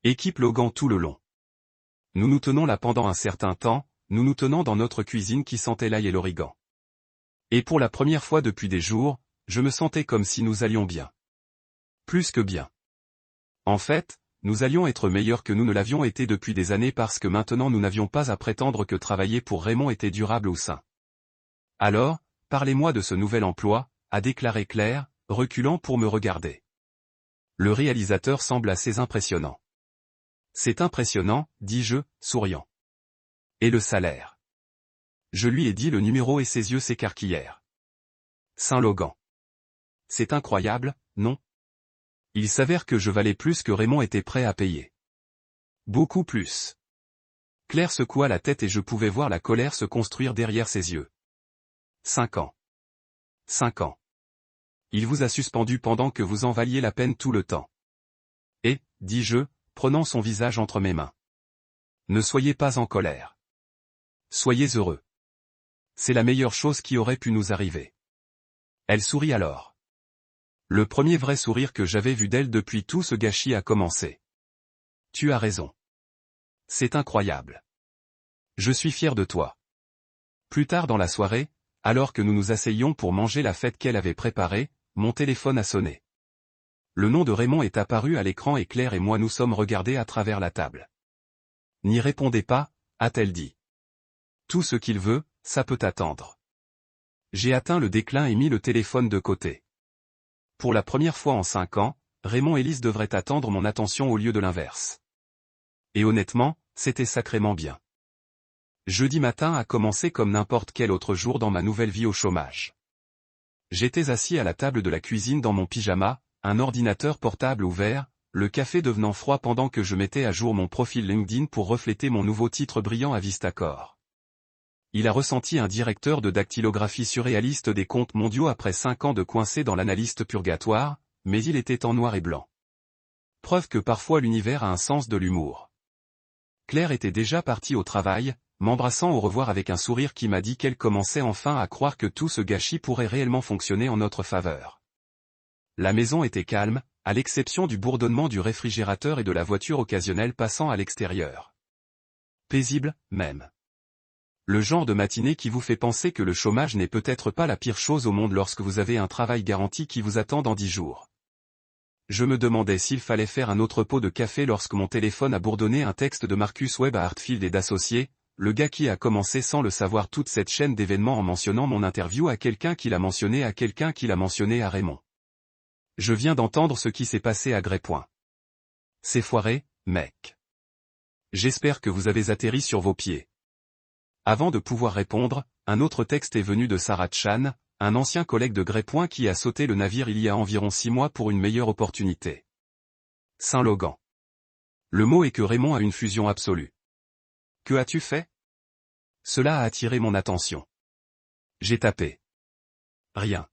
Équipe Logan tout le long. Nous nous tenons là pendant un certain temps, nous nous tenons dans notre cuisine qui sentait l'ail et l'origan. Et pour la première fois depuis des jours, je me sentais comme si nous allions bien. Plus que bien. En fait, nous allions être meilleurs que nous ne l'avions été depuis des années parce que maintenant nous n'avions pas à prétendre que travailler pour Raymond était durable ou sain. Alors, parlez-moi de ce nouvel emploi, a déclaré Claire, reculant pour me regarder. Le réalisateur semble assez impressionnant. C'est impressionnant, dis-je, souriant. Et le salaire. Je lui ai dit le numéro et ses yeux s'écarquillèrent. Saint-Logan. C'est incroyable, non ? Il s'avère que je valais plus que Raymond était prêt à payer. Beaucoup plus. Claire secoua la tête et je pouvais voir la colère se construire derrière ses yeux. 5 ans. 5 ans. Il vous a suspendu pendant que vous en valiez la peine tout le temps. Et, dis-je, prenant son visage entre mes mains. Ne soyez pas en colère. Soyez heureux. C'est la meilleure chose qui aurait pu nous arriver. Elle sourit alors. Le premier vrai sourire que j'avais vu d'elle depuis tout ce gâchis a commencé. Tu as raison. C'est incroyable. Je suis fier de toi. Plus tard dans la soirée, alors que nous nous asseyions pour manger la fête qu'elle avait préparée, mon téléphone a sonné. Le nom de Raymond est apparu à l'écran et Claire et moi nous sommes regardés à travers la table. N'y répondez pas, a-t-elle dit. Tout ce qu'il veut, ça peut attendre. J'ai atteint le déclin et mis le téléphone de côté. Pour la première fois en 5 ans, Raymond et Lise devraient attendre mon attention au lieu de l'inverse. Et honnêtement, c'était sacrément bien. Jeudi matin a commencé comme n'importe quel autre jour dans ma nouvelle vie au chômage. J'étais assis à la table de la cuisine dans mon pyjama, un ordinateur portable ouvert, le café devenant froid pendant que je mettais à jour mon profil LinkedIn pour refléter mon nouveau titre brillant à Vistacor. Il a ressenti un directeur de dactylographie surréaliste des comptes mondiaux après 5 ans de coincé dans l'analyste purgatoire, mais il était en noir et blanc. Preuve que parfois l'univers a un sens de l'humour. Claire était déjà partie au travail, m'embrassant au revoir avec un sourire qui m'a dit qu'elle commençait enfin à croire que tout ce gâchis pourrait réellement fonctionner en notre faveur. La maison était calme, à l'exception du bourdonnement du réfrigérateur et de la voiture occasionnelle passant à l'extérieur. Paisible, même. Le genre de matinée qui vous fait penser que le chômage n'est peut-être pas la pire chose au monde lorsque vous avez un travail garanti qui vous attend dans 10 jours. Je me demandais s'il fallait faire un autre pot de café lorsque mon téléphone a bourdonné un texte de Marcus Webb à Hartfield et d'Associés, le gars qui a commencé sans le savoir toute cette chaîne d'événements en mentionnant mon interview à quelqu'un qui l'a mentionné à quelqu'un qui l'a mentionné à Raymond. Je viens d'entendre ce qui s'est passé à Greypoint. C'est foiré, mec. J'espère que vous avez atterri sur vos pieds. Avant de pouvoir répondre, un autre texte est venu de Sarah Chan, un ancien collègue de Greypoint qui a sauté le navire il y a environ 6 mois pour une meilleure opportunité. Saint-Logan. Le mot est que Raymond a une fusion absolue. Que as-tu fait? Cela a attiré mon attention. J'ai tapé. Rien.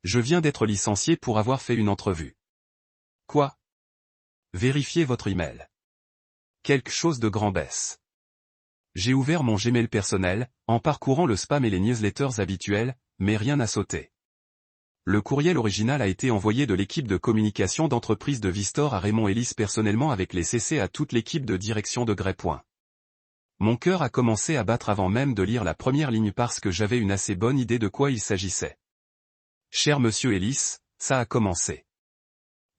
Je viens d'être licencié pour avoir fait une entrevue. Quoi? Vérifiez votre email. Quelque chose de grand baisse. J'ai ouvert mon Gmail personnel, en parcourant le spam et les newsletters habituels, mais rien n'a sauté. Le courriel original a été envoyé de l'équipe de communication d'entreprise de Vistor à Raymond Ellis personnellement avec les CC à toute l'équipe de direction de Greypoint. Mon cœur a commencé à battre avant même de lire la première ligne parce que j'avais une assez bonne idée de quoi il s'agissait. Cher monsieur Ellis, ça a commencé.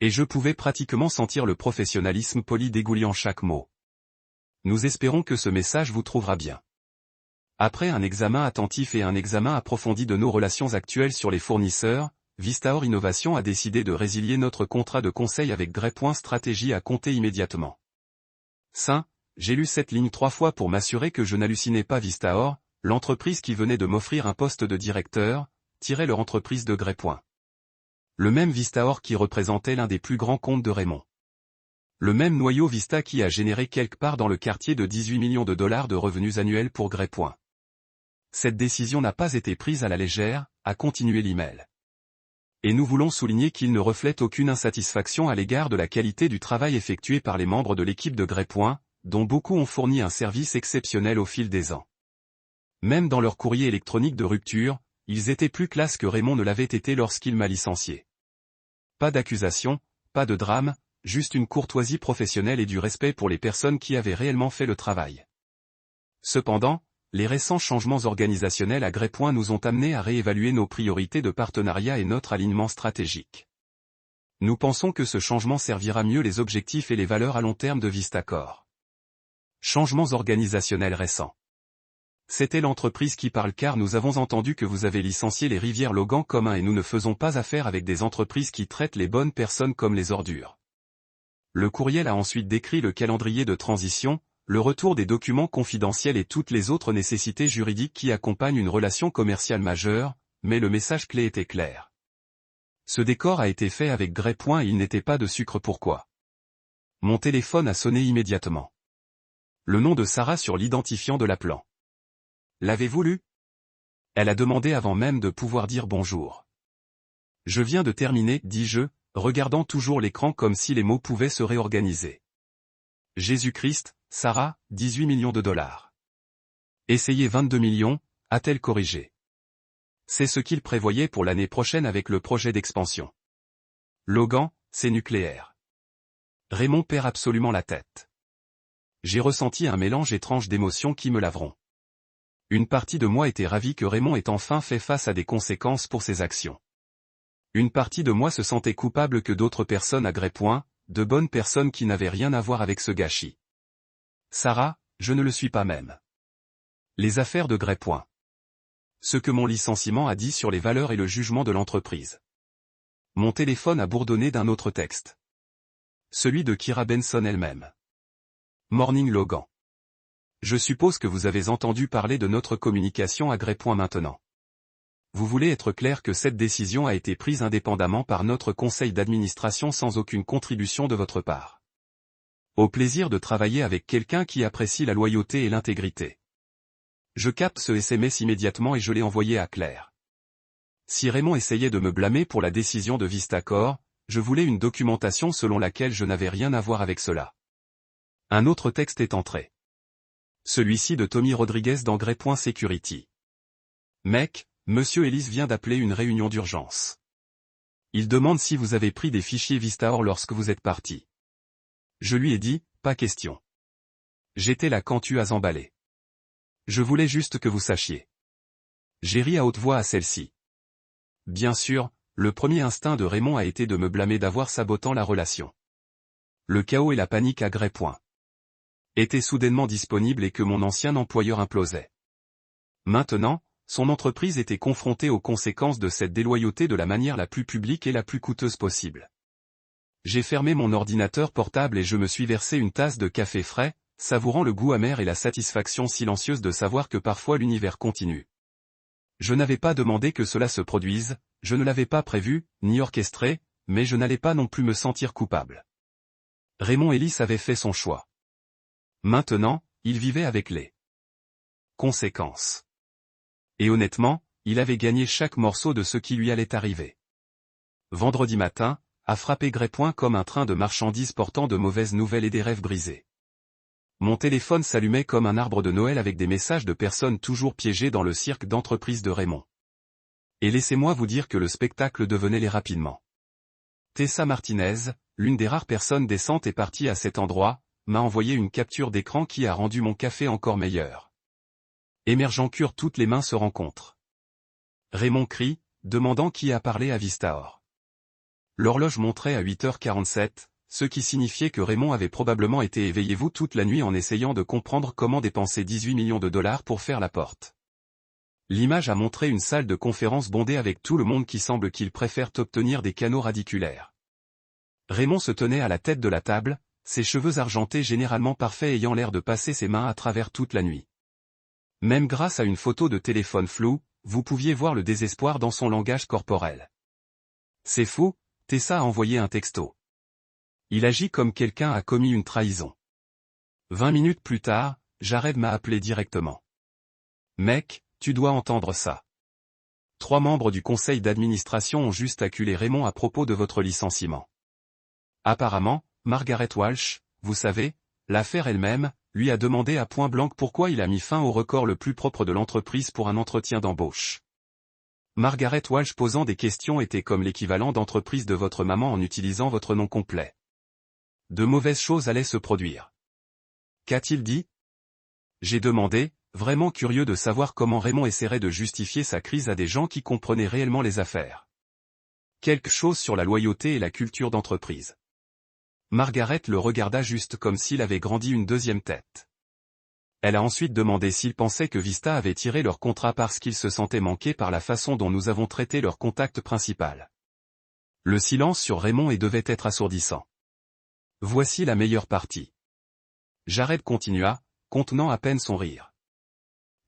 Et je pouvais pratiquement sentir le professionnalisme poli dégoulinant chaque mot. Nous espérons que ce message vous trouvera bien. Après un examen attentif et un examen approfondi de nos relations actuelles sur les fournisseurs, Vistaor Innovation a décidé de résilier notre contrat de conseil avec Greypoint Stratégie à compter immédiatement. J'ai lu cette ligne 3 fois pour m'assurer que je n'hallucinais pas. Vistaor, l'entreprise qui venait de m'offrir un poste de directeur, tirait leur entreprise de Greypoint. Le même Vistaor qui représentait l'un des plus grands comptes de Raymond. Le même noyau Vista qui a généré quelque part dans le quartier de 18 millions de dollars de revenus annuels pour Greypoint. Cette décision n'a pas été prise à la légère, a continué l'email. Et nous voulons souligner qu'il ne reflète aucune insatisfaction à l'égard de la qualité du travail effectué par les membres de l'équipe de Greypoint, dont beaucoup ont fourni un service exceptionnel au fil des ans. Même dans leur courrier électronique de rupture, ils étaient plus classe que Raymond ne l'avait été lorsqu'il m'a licencié. Pas d'accusation, pas de drame, juste une courtoisie professionnelle et du respect pour les personnes qui avaient réellement fait le travail. Cependant, les récents changements organisationnels à Greypoint nous ont amenés à réévaluer nos priorités de partenariat et notre alignement stratégique. Nous pensons que ce changement servira mieux les objectifs et les valeurs à long terme de Vistacor. Changements organisationnels récents. C'était l'entreprise qui parle car nous avons entendu que vous avez licencié les rivières Logan commun et nous ne faisons pas affaire avec des entreprises qui traitent les bonnes personnes comme les ordures. Le courriel a ensuite décrit le calendrier de transition, le retour des documents confidentiels et toutes les autres nécessités juridiques qui accompagnent une relation commerciale majeure, mais le message clé était clair. Ce décor a été fait avec Greypoint et il n'était pas de sucre. Pourquoi? Mon téléphone a sonné immédiatement. Le nom de Sarah sur l'identifiant de l'appelant. L'avez-vous lu? Elle a demandé avant même de pouvoir dire bonjour. Je viens de terminer, dis-je, regardant toujours l'écran comme si les mots pouvaient se réorganiser. Jésus-Christ, Sarah, 18 millions de dollars. Essayez 22 millions, a-t-elle corrigé. C'est ce qu'il prévoyait pour l'année prochaine avec le projet d'expansion. Logan, c'est nucléaire. Raymond perd absolument la tête. J'ai ressenti un mélange étrange d'émotions qui me laveront. Une partie de moi était ravie que Raymond ait enfin fait face à des conséquences pour ses actions. Une partie de moi se sentait coupable que d'autres personnes à Greypoint, de bonnes personnes qui n'avaient rien à voir avec ce gâchis. Sarah, je ne le suis pas même. Les affaires de Greypoint. Ce que mon licenciement a dit sur les valeurs et le jugement de l'entreprise. Mon téléphone a bourdonné d'un autre texte. Celui de Kira Benson elle-même. Morning Logan. Je suppose que vous avez entendu parler de notre communication à Greypoint maintenant. vous voulez être clair que cette décision a été prise indépendamment par notre conseil d'administration sans aucune contribution de votre part. Au plaisir de travailler avec quelqu'un qui apprécie la loyauté et l'intégrité. Je capte ce SMS immédiatement et je l'ai envoyé à Claire. Si Raymond essayait de me blâmer pour la décision de Vistacor, je voulais une documentation selon laquelle je n'avais rien à voir avec cela. Un autre texte est entré. Celui-ci de Tommy Rodriguez d'Engrais.Security. Mec, Monsieur Ellis vient d'appeler une réunion d'urgence. Il demande si vous avez pris des fichiers Vistaor lorsque vous êtes parti. Je lui ai dit, pas question. J'étais là quand tu as emballé. Je voulais juste que vous sachiez. J'ai ri à haute voix à celle-ci. Bien sûr, le premier instinct de Raymond a été de me blâmer d'avoir sabotant la relation. Le chaos et la panique à Grey. Étaient soudainement disponibles et que mon ancien employeur implosait. Maintenant, son entreprise était confrontée aux conséquences de cette déloyauté de la manière la plus publique et la plus coûteuse possible. J'ai fermé mon ordinateur portable et je me suis versé une tasse de café frais, savourant le goût amer et la satisfaction silencieuse de savoir que parfois l'univers continue. Je n'avais pas demandé que cela se produise, je ne l'avais pas prévu, ni orchestré, mais je n'allais pas non plus me sentir coupable. Raymond Ellis avait fait son choix. Maintenant, il vivait avec les conséquences. Et honnêtement, il avait gagné chaque morceau de ce qui lui allait arriver. Vendredi matin, a frappé Grey. Comme un train de marchandises portant de mauvaises nouvelles et des rêves brisés. Mon téléphone s'allumait comme un arbre de Noël avec des messages de personnes toujours piégées dans le cirque d'entreprise de Raymond. Et laissez-moi vous dire que le spectacle devenait laid rapidement. Tessa Martinez, l'une des rares personnes décentes et parties à cet endroit, m'a envoyé une capture d'écran qui a rendu mon café encore meilleur. Émergent cure, toutes les mains se rencontrent. Raymond crie, demandant qui a parlé à Vistaor. L'horloge montrait à 8h47, ce qui signifiait que Raymond avait probablement été éveillez-vous toute la nuit en essayant de comprendre comment dépenser 18 millions de dollars pour faire la porte. L'image a montré une salle de conférence bondée avec tout le monde qui semble qu'ils préfèrent obtenir des canaux radiculaires. Raymond se tenait à la tête de la table, ses cheveux argentés généralement parfaits ayant l'air de passer ses mains à travers toute la nuit. Même grâce à une photo de téléphone floue, vous pouviez voir le désespoir dans son langage corporel. C'est fou, Tessa a envoyé un texto. Il agit comme quelqu'un a commis une trahison. 20 minutes plus tard, Jared m'a appelé directement. Mec, tu dois entendre ça. 3 membres du conseil d'administration ont juste acculé Raymond à propos de votre licenciement. Apparemment, Margaret Walsh, vous savez, l'affaire elle-même, lui a demandé à point blanc pourquoi il a mis fin au record le plus propre de l'entreprise pour un entretien d'embauche. Margaret Walsh posant des questions était comme l'équivalent d'entreprise de votre maman en utilisant votre nom complet. De mauvaises choses allaient se produire. Qu'a-t-il dit? J'ai demandé, vraiment curieux de savoir comment Raymond essaierait de justifier sa crise à des gens qui comprenaient réellement les affaires. Quelque chose sur la loyauté et la culture d'entreprise. Margaret le regarda juste comme s'il avait grandi une deuxième tête. Elle a ensuite demandé s'il pensait que Vista avait tiré leur contrat parce qu'ils se sentaient manqués par la façon dont nous avons traité leur contact principal. Le silence sur Raymond devait être assourdissant. Voici la meilleure partie. Jared continua, contenant à peine son rire.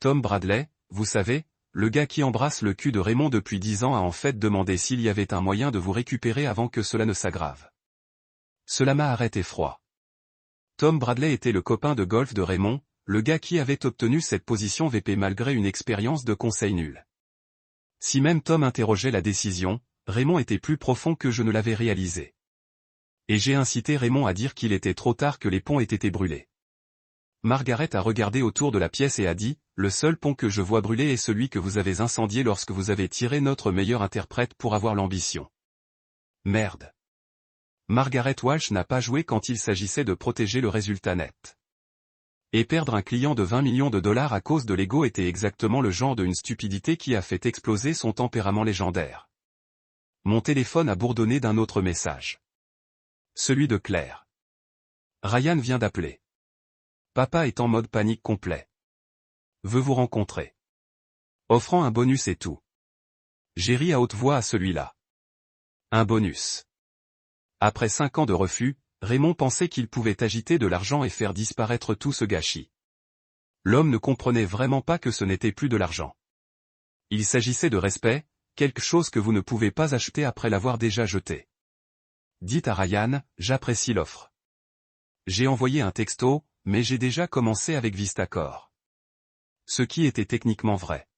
Tom Bradley, vous savez, le gars qui embrasse le cul de Raymond depuis 10 ans a en fait demandé s'il y avait un moyen de vous récupérer avant que cela ne s'aggrave. Cela m'a arrêté froid. Tom Bradley était le copain de golf de Raymond, le gars qui avait obtenu cette position VP malgré une expérience de conseil nulle. Si même Tom interrogeait la décision, Raymond était plus profond que je ne l'avais réalisé. Et j'ai incité Raymond à dire qu'il était trop tard, que les ponts aient été brûlés. Margaret a regardé autour de la pièce et a dit, le seul pont que je vois brûler est celui que vous avez incendié lorsque vous avez tiré notre meilleur interprète pour avoir l'ambition. Merde. Margaret Walsh n'a pas joué quand il s'agissait de protéger le résultat net. Et perdre un client de 20 millions de dollars à cause de l'ego était exactement le genre d'une stupidité qui a fait exploser son tempérament légendaire. Mon téléphone a bourdonné d'un autre message. Celui de Claire. Ryan vient d'appeler. Papa est en mode panique complet. Veut vous rencontrer. Offrant un bonus et tout. J'ai ri à haute voix à celui-là. Un bonus. Après 5 ans de refus, Raymond pensait qu'il pouvait agiter de l'argent et faire disparaître tout ce gâchis. L'homme ne comprenait vraiment pas que ce n'était plus de l'argent. Il s'agissait de respect, quelque chose que vous ne pouvez pas acheter après l'avoir déjà jeté. Dites à Ryan, j'apprécie l'offre. J'ai envoyé un texto, mais j'ai déjà commencé avec Vistacor. Ce qui était techniquement vrai.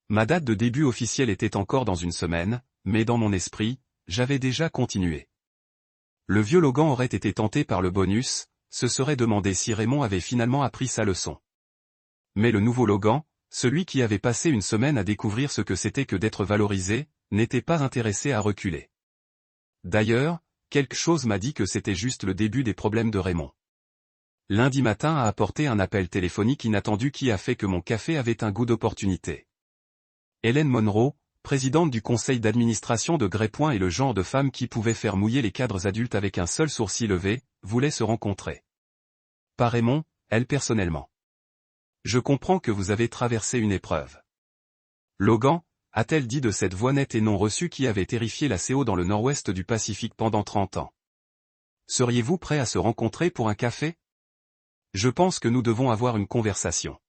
Ma date de début officielle était encore dans une semaine, mais dans mon esprit, j'avais déjà continué. Le vieux Logan aurait été tenté par le bonus, se serait demandé si Raymond avait finalement appris sa leçon. Mais le nouveau Logan, celui qui avait passé une semaine à découvrir ce que c'était que d'être valorisé, n'était pas intéressé à reculer. D'ailleurs, quelque chose m'a dit que c'était juste le début des problèmes de Raymond. Lundi matin a apporté un appel téléphonique inattendu qui a fait que mon café avait un goût d'opportunité. Hélène Monroe, présidente du conseil d'administration de Greypoint et le genre de femme qui pouvait faire mouiller les cadres adultes avec un seul sourcil levé, voulait se rencontrer. Pas Raymond, elle personnellement. Je comprends que vous avez traversé une épreuve. Logan, a-t-elle dit de cette voix nette et non reçue qui avait terrifié la CO dans le nord-ouest du Pacifique pendant 30 ans. Seriez-vous prêt à se rencontrer pour un café? Je pense que nous devons avoir une conversation.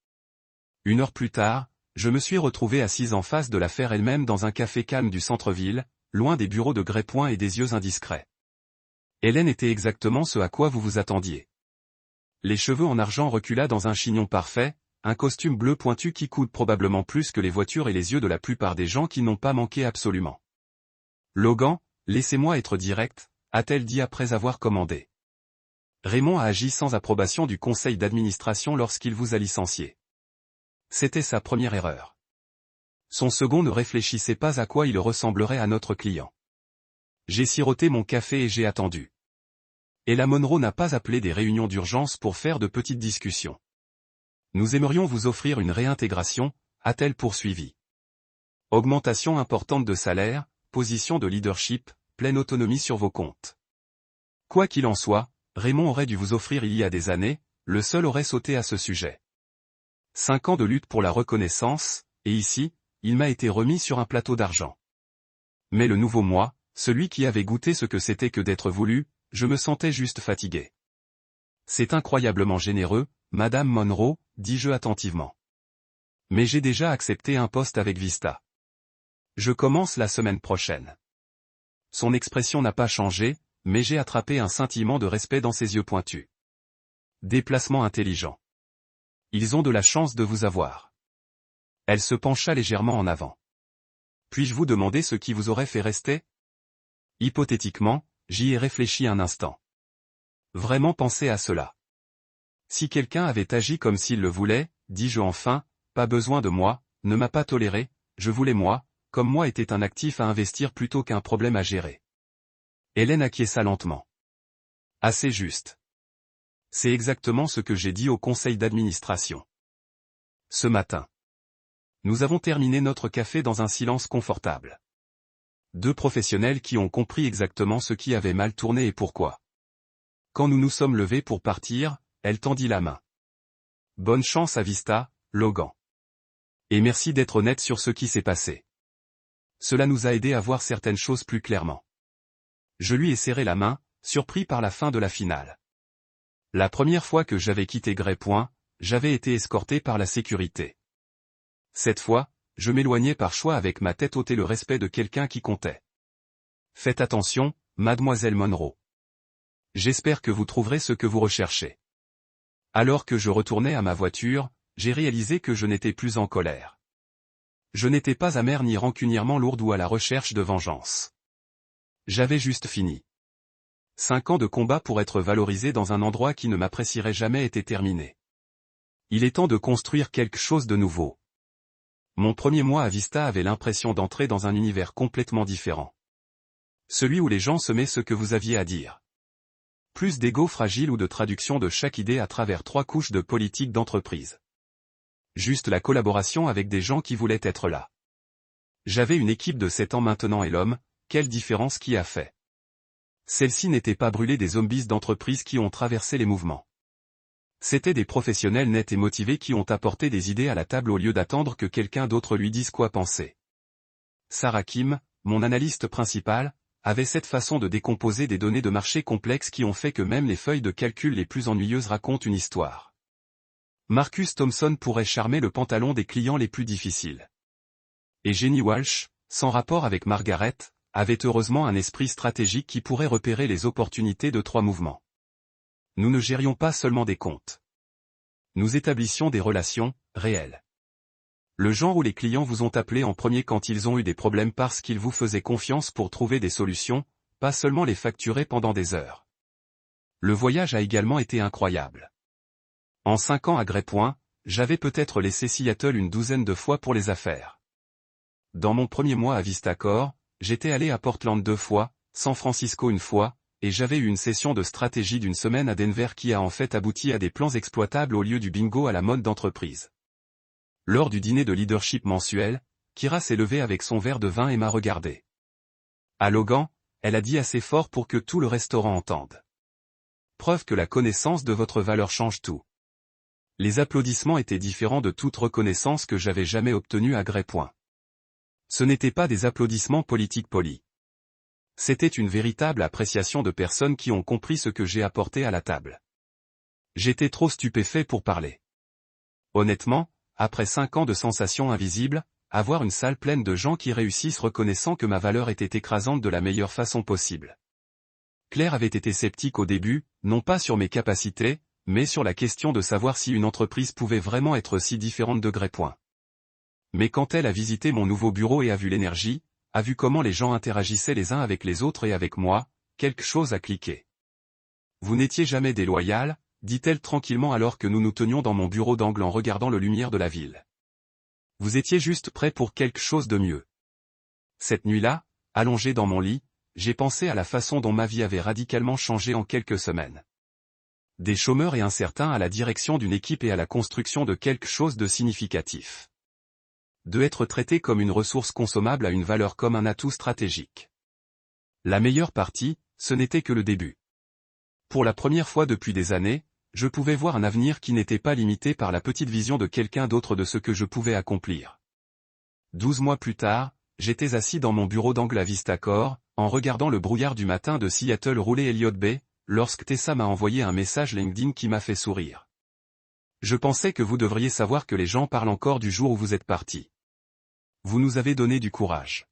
1 heure plus tard, je me suis retrouvé assise en face de l'affaire elle-même dans un café calme du centre-ville, loin des bureaux de Greypoint et des yeux indiscrets. Hélène était exactement ce à quoi vous vous attendiez. Les cheveux en argent recula dans un chignon parfait, un costume bleu pointu qui coûte probablement plus que les voitures et les yeux de la plupart des gens qui n'ont pas manqué absolument. Logan, laissez-moi être direct, a-t-elle dit après avoir commandé. Raymond a agi sans approbation du conseil d'administration lorsqu'il vous a licencié. C'était sa première erreur. Son second ne réfléchissait pas à quoi il ressemblerait à notre client. J'ai siroté mon café et j'ai attendu. Et la Monroe n'a pas appelé des réunions d'urgence pour faire de petites discussions. Nous aimerions vous offrir une réintégration, a-t-elle poursuivi. Augmentation importante de salaire, position de leadership, pleine autonomie sur vos comptes. Quoi qu'il en soit, Raymond aurait dû vous offrir il y a des années, le seul aurait sauté à ce sujet. 5 ans de lutte pour la reconnaissance, et ici, il m'a été remis sur un plateau d'argent. Mais le nouveau moi, celui qui avait goûté ce que c'était que d'être voulu, je me sentais juste fatigué. C'est incroyablement généreux, Madame Monroe, dis-je attentivement. Mais j'ai déjà accepté un poste avec Vista. Je commence la semaine prochaine. Son expression n'a pas changé, mais j'ai attrapé un scintillement de respect dans ses yeux pointus. Déplacement intelligent. Ils ont de la chance de vous avoir. Elle se pencha légèrement en avant. Puis-je vous demander ce qui vous aurait fait rester? Hypothétiquement, j'y ai réfléchi un instant. Vraiment penser à cela. Si quelqu'un avait agi comme s'il le voulait, dis-je enfin, pas besoin de moi, ne m'a pas toléré, je voulais moi, comme moi était un actif à investir plutôt qu'un problème à gérer. Hélène acquiesça lentement. Assez juste. C'est exactement ce que j'ai dit au conseil d'administration. Ce matin. Nous avons terminé notre café dans un silence confortable. 2 professionnels qui ont compris exactement ce qui avait mal tourné et pourquoi. Quand nous nous sommes levés pour partir, elle tendit la main. Bonne chance à Vista, Logan. Et merci d'être honnête sur ce qui s'est passé. Cela nous a aidé à voir certaines choses plus clairement. Je lui ai serré la main, surpris par la fin de la finale. La première fois que j'avais quitté Greypoint, j'avais été escorté par la sécurité. Cette fois, je m'éloignais par choix avec ma tête ôtée le respect de quelqu'un qui comptait. Faites attention, mademoiselle Monroe. J'espère que vous trouverez ce que vous recherchez. Alors que je retournais à ma voiture, j'ai réalisé que je n'étais plus en colère. Je n'étais pas amère ni rancunièrement lourde ou à la recherche de vengeance. J'avais juste fini. 5 ans de combat pour être valorisé dans un endroit qui ne m'apprécierait jamais étaient terminés. Il est temps de construire quelque chose de nouveau. Mon premier mois à Vista avait l'impression d'entrer dans un univers complètement différent. Celui où les gens semaient ce que vous aviez à dire. Plus d'ego fragile ou de traduction de chaque idée à travers 3 couches de politique d'entreprise. Juste la collaboration avec des gens qui voulaient être là. J'avais une équipe de 7 ans maintenant et l'homme, quelle différence qui a fait. Celle-ci n'était pas brûlée des zombies d'entreprise qui ont traversé les mouvements. C'étaient des professionnels nets et motivés qui ont apporté des idées à la table au lieu d'attendre que quelqu'un d'autre lui dise quoi penser. Sarah Kim, mon analyste principal, avait cette façon de décomposer des données de marché complexes qui ont fait que même les feuilles de calcul les plus ennuyeuses racontent une histoire. Marcus Thompson pourrait charmer le pantalon des clients les plus difficiles. Et Jenny Walsh, sans rapport avec Margaret, avait heureusement un esprit stratégique qui pourrait repérer les opportunités de 3 mouvements. Nous ne gérions pas seulement des comptes. Nous établissions des relations, réelles. Le genre où les clients vous ont appelé en premier quand ils ont eu des problèmes parce qu'ils vous faisaient confiance pour trouver des solutions, pas seulement les facturer pendant des heures. Le voyage a également été incroyable. En 5 ans à Grey Point, j'avais peut-être laissé Seattle une douzaine de fois pour les affaires. Dans mon premier mois à Vistacor, j'étais allé à Portland 2 fois, San Francisco 1 fois, et j'avais eu une session de stratégie d'1 semaine à Denver qui a en fait abouti à des plans exploitables au lieu du bingo à la mode d'entreprise. Lors du dîner de leadership mensuel, Kira s'est levée avec son verre de vin et m'a regardé. À Logan, elle a dit assez fort pour que tout le restaurant entende. Preuve que la connaissance de votre valeur change tout. Les applaudissements étaient différents de toute reconnaissance que j'avais jamais obtenue à Grey Point. Ce n'étaient pas des applaudissements politiques polis. C'était une véritable appréciation de personnes qui ont compris ce que j'ai apporté à la table. J'étais trop stupéfait pour parler. Honnêtement, après 5 ans de sensations invisibles, avoir une salle pleine de gens qui réussissent reconnaissant que ma valeur était écrasante de la meilleure façon possible. Claire avait été sceptique au début, non pas sur mes capacités, mais sur la question de savoir si une entreprise pouvait vraiment être si différente de Grey Point. Mais quand elle a visité mon nouveau bureau et a vu l'énergie, a vu comment les gens interagissaient les uns avec les autres et avec moi, quelque chose a cliqué. Vous n'étiez jamais déloyal, dit-elle tranquillement alors que nous nous tenions dans mon bureau d'angle en regardant le lumière de la ville. Vous étiez juste prêt pour quelque chose de mieux. Cette nuit-là, allongé dans mon lit, j'ai pensé à la façon dont ma vie avait radicalement changé en quelques semaines. Des chômeurs et incertains à la direction d'une équipe et à la construction de quelque chose de significatif. De être traité comme une ressource consommable à une valeur comme un atout stratégique. La meilleure partie, ce n'était que le début. Pour la première fois depuis des années, je pouvais voir un avenir qui n'était pas limité par la petite vision de quelqu'un d'autre de ce que je pouvais accomplir. 12 mois plus tard, j'étais assis dans mon bureau d'angle à Vistacor, en regardant le brouillard du matin de Seattle rouler Elliott Bay, lorsque Tessa m'a envoyé un message LinkedIn qui m'a fait sourire. Je pensais que vous devriez savoir que les gens parlent encore du jour où vous êtes parti. Vous nous avez donné du courage.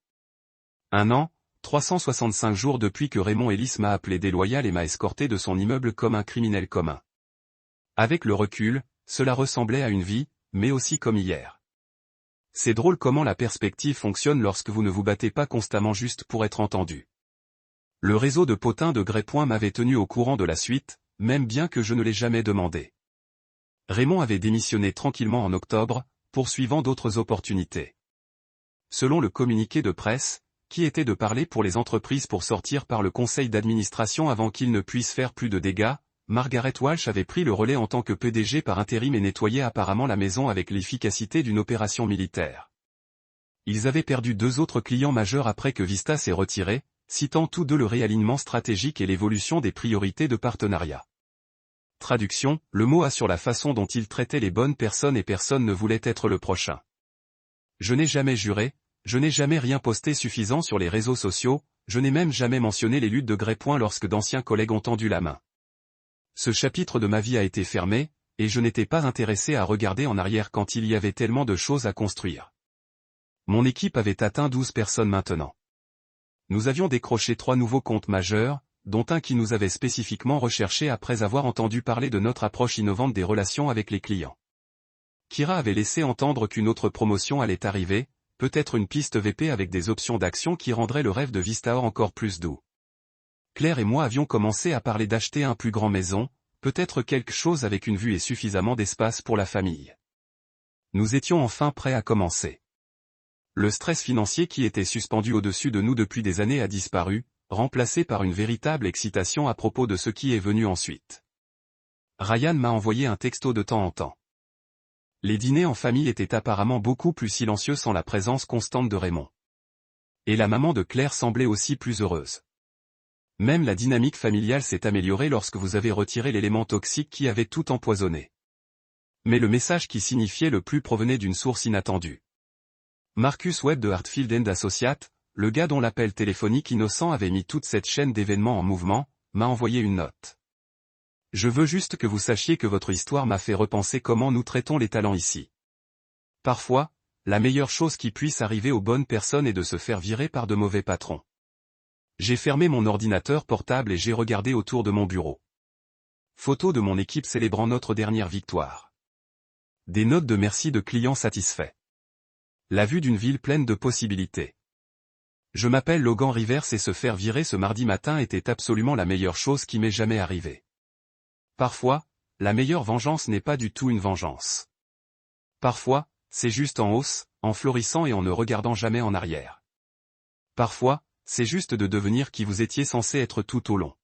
1 an, 365 jours depuis que Raymond Ellis m'a appelé déloyal et m'a escorté de son immeuble comme un criminel commun. Avec le recul, cela ressemblait à une vie, mais aussi comme hier. C'est drôle comment la perspective fonctionne lorsque vous ne vous battez pas constamment juste pour être entendu. Le réseau de potins de Grey Point m'avait tenu au courant de la suite, même bien que je ne l'ai jamais demandé. Raymond avait démissionné tranquillement en octobre, poursuivant d'autres opportunités. Selon le communiqué de presse, qui était de parler pour les entreprises pour sortir par le conseil d'administration avant qu'ils ne puissent faire plus de dégâts, Margaret Walsh avait pris le relais en tant que PDG par intérim et nettoyait apparemment la maison avec l'efficacité d'une opération militaire. Ils avaient perdu 2 autres clients majeurs après que Vista s'est retiré, citant tous deux le réalignement stratégique et l'évolution des priorités de partenariat. Traduction, le mot a sur la façon dont il traitait les bonnes personnes et personne ne voulait être le prochain. Je n'ai jamais juré, je n'ai jamais rien posté suffisant sur les réseaux sociaux, je n'ai même jamais mentionné les luttes de Grey Point lorsque d'anciens collègues ont tendu la main. Ce chapitre de ma vie a été fermé, et je n'étais pas intéressé à regarder en arrière quand il y avait tellement de choses à construire. Mon équipe avait atteint 12 personnes maintenant. Nous avions décroché 3 nouveaux comptes majeurs, dont un qui nous avait spécifiquement recherché après avoir entendu parler de notre approche innovante des relations avec les clients. Kira avait laissé entendre qu'une autre promotion allait arriver, peut-être une piste VP avec des options d'action qui rendraient le rêve de Vistaor encore plus doux. Claire et moi avions commencé à parler d'acheter un plus grand maison, peut-être quelque chose avec une vue et suffisamment d'espace pour la famille. Nous étions enfin prêts à commencer. Le stress financier qui était suspendu au-dessus de nous depuis des années a disparu, remplacé par une véritable excitation à propos de ce qui est venu ensuite. Ryan m'a envoyé un texto de temps en temps. Les dîners en famille étaient apparemment beaucoup plus silencieux sans la présence constante de Raymond. Et la maman de Claire semblait aussi plus heureuse. Même la dynamique familiale s'est améliorée lorsque vous avez retiré l'élément toxique qui avait tout empoisonné. Mais le message qui signifiait le plus provenait d'une source inattendue. Marcus Webb de Hartfield & Associates, le gars dont l'appel téléphonique innocent avait mis toute cette chaîne d'événements en mouvement, m'a envoyé une note. Je veux juste que vous sachiez que votre histoire m'a fait repenser comment nous traitons les talents ici. Parfois, la meilleure chose qui puisse arriver aux bonnes personnes est de se faire virer par de mauvais patrons. J'ai fermé mon ordinateur portable et j'ai regardé autour de mon bureau. Photo de mon équipe célébrant notre dernière victoire. Des notes de merci de clients satisfaits. La vue d'une ville pleine de possibilités. Je m'appelle Logan Rivers et se faire virer ce mardi matin était absolument la meilleure chose qui m'est jamais arrivée. Parfois, la meilleure vengeance n'est pas du tout une vengeance. Parfois, c'est juste en hausse, en florissant et en ne regardant jamais en arrière. Parfois, c'est juste de devenir qui vous étiez censé être tout au long.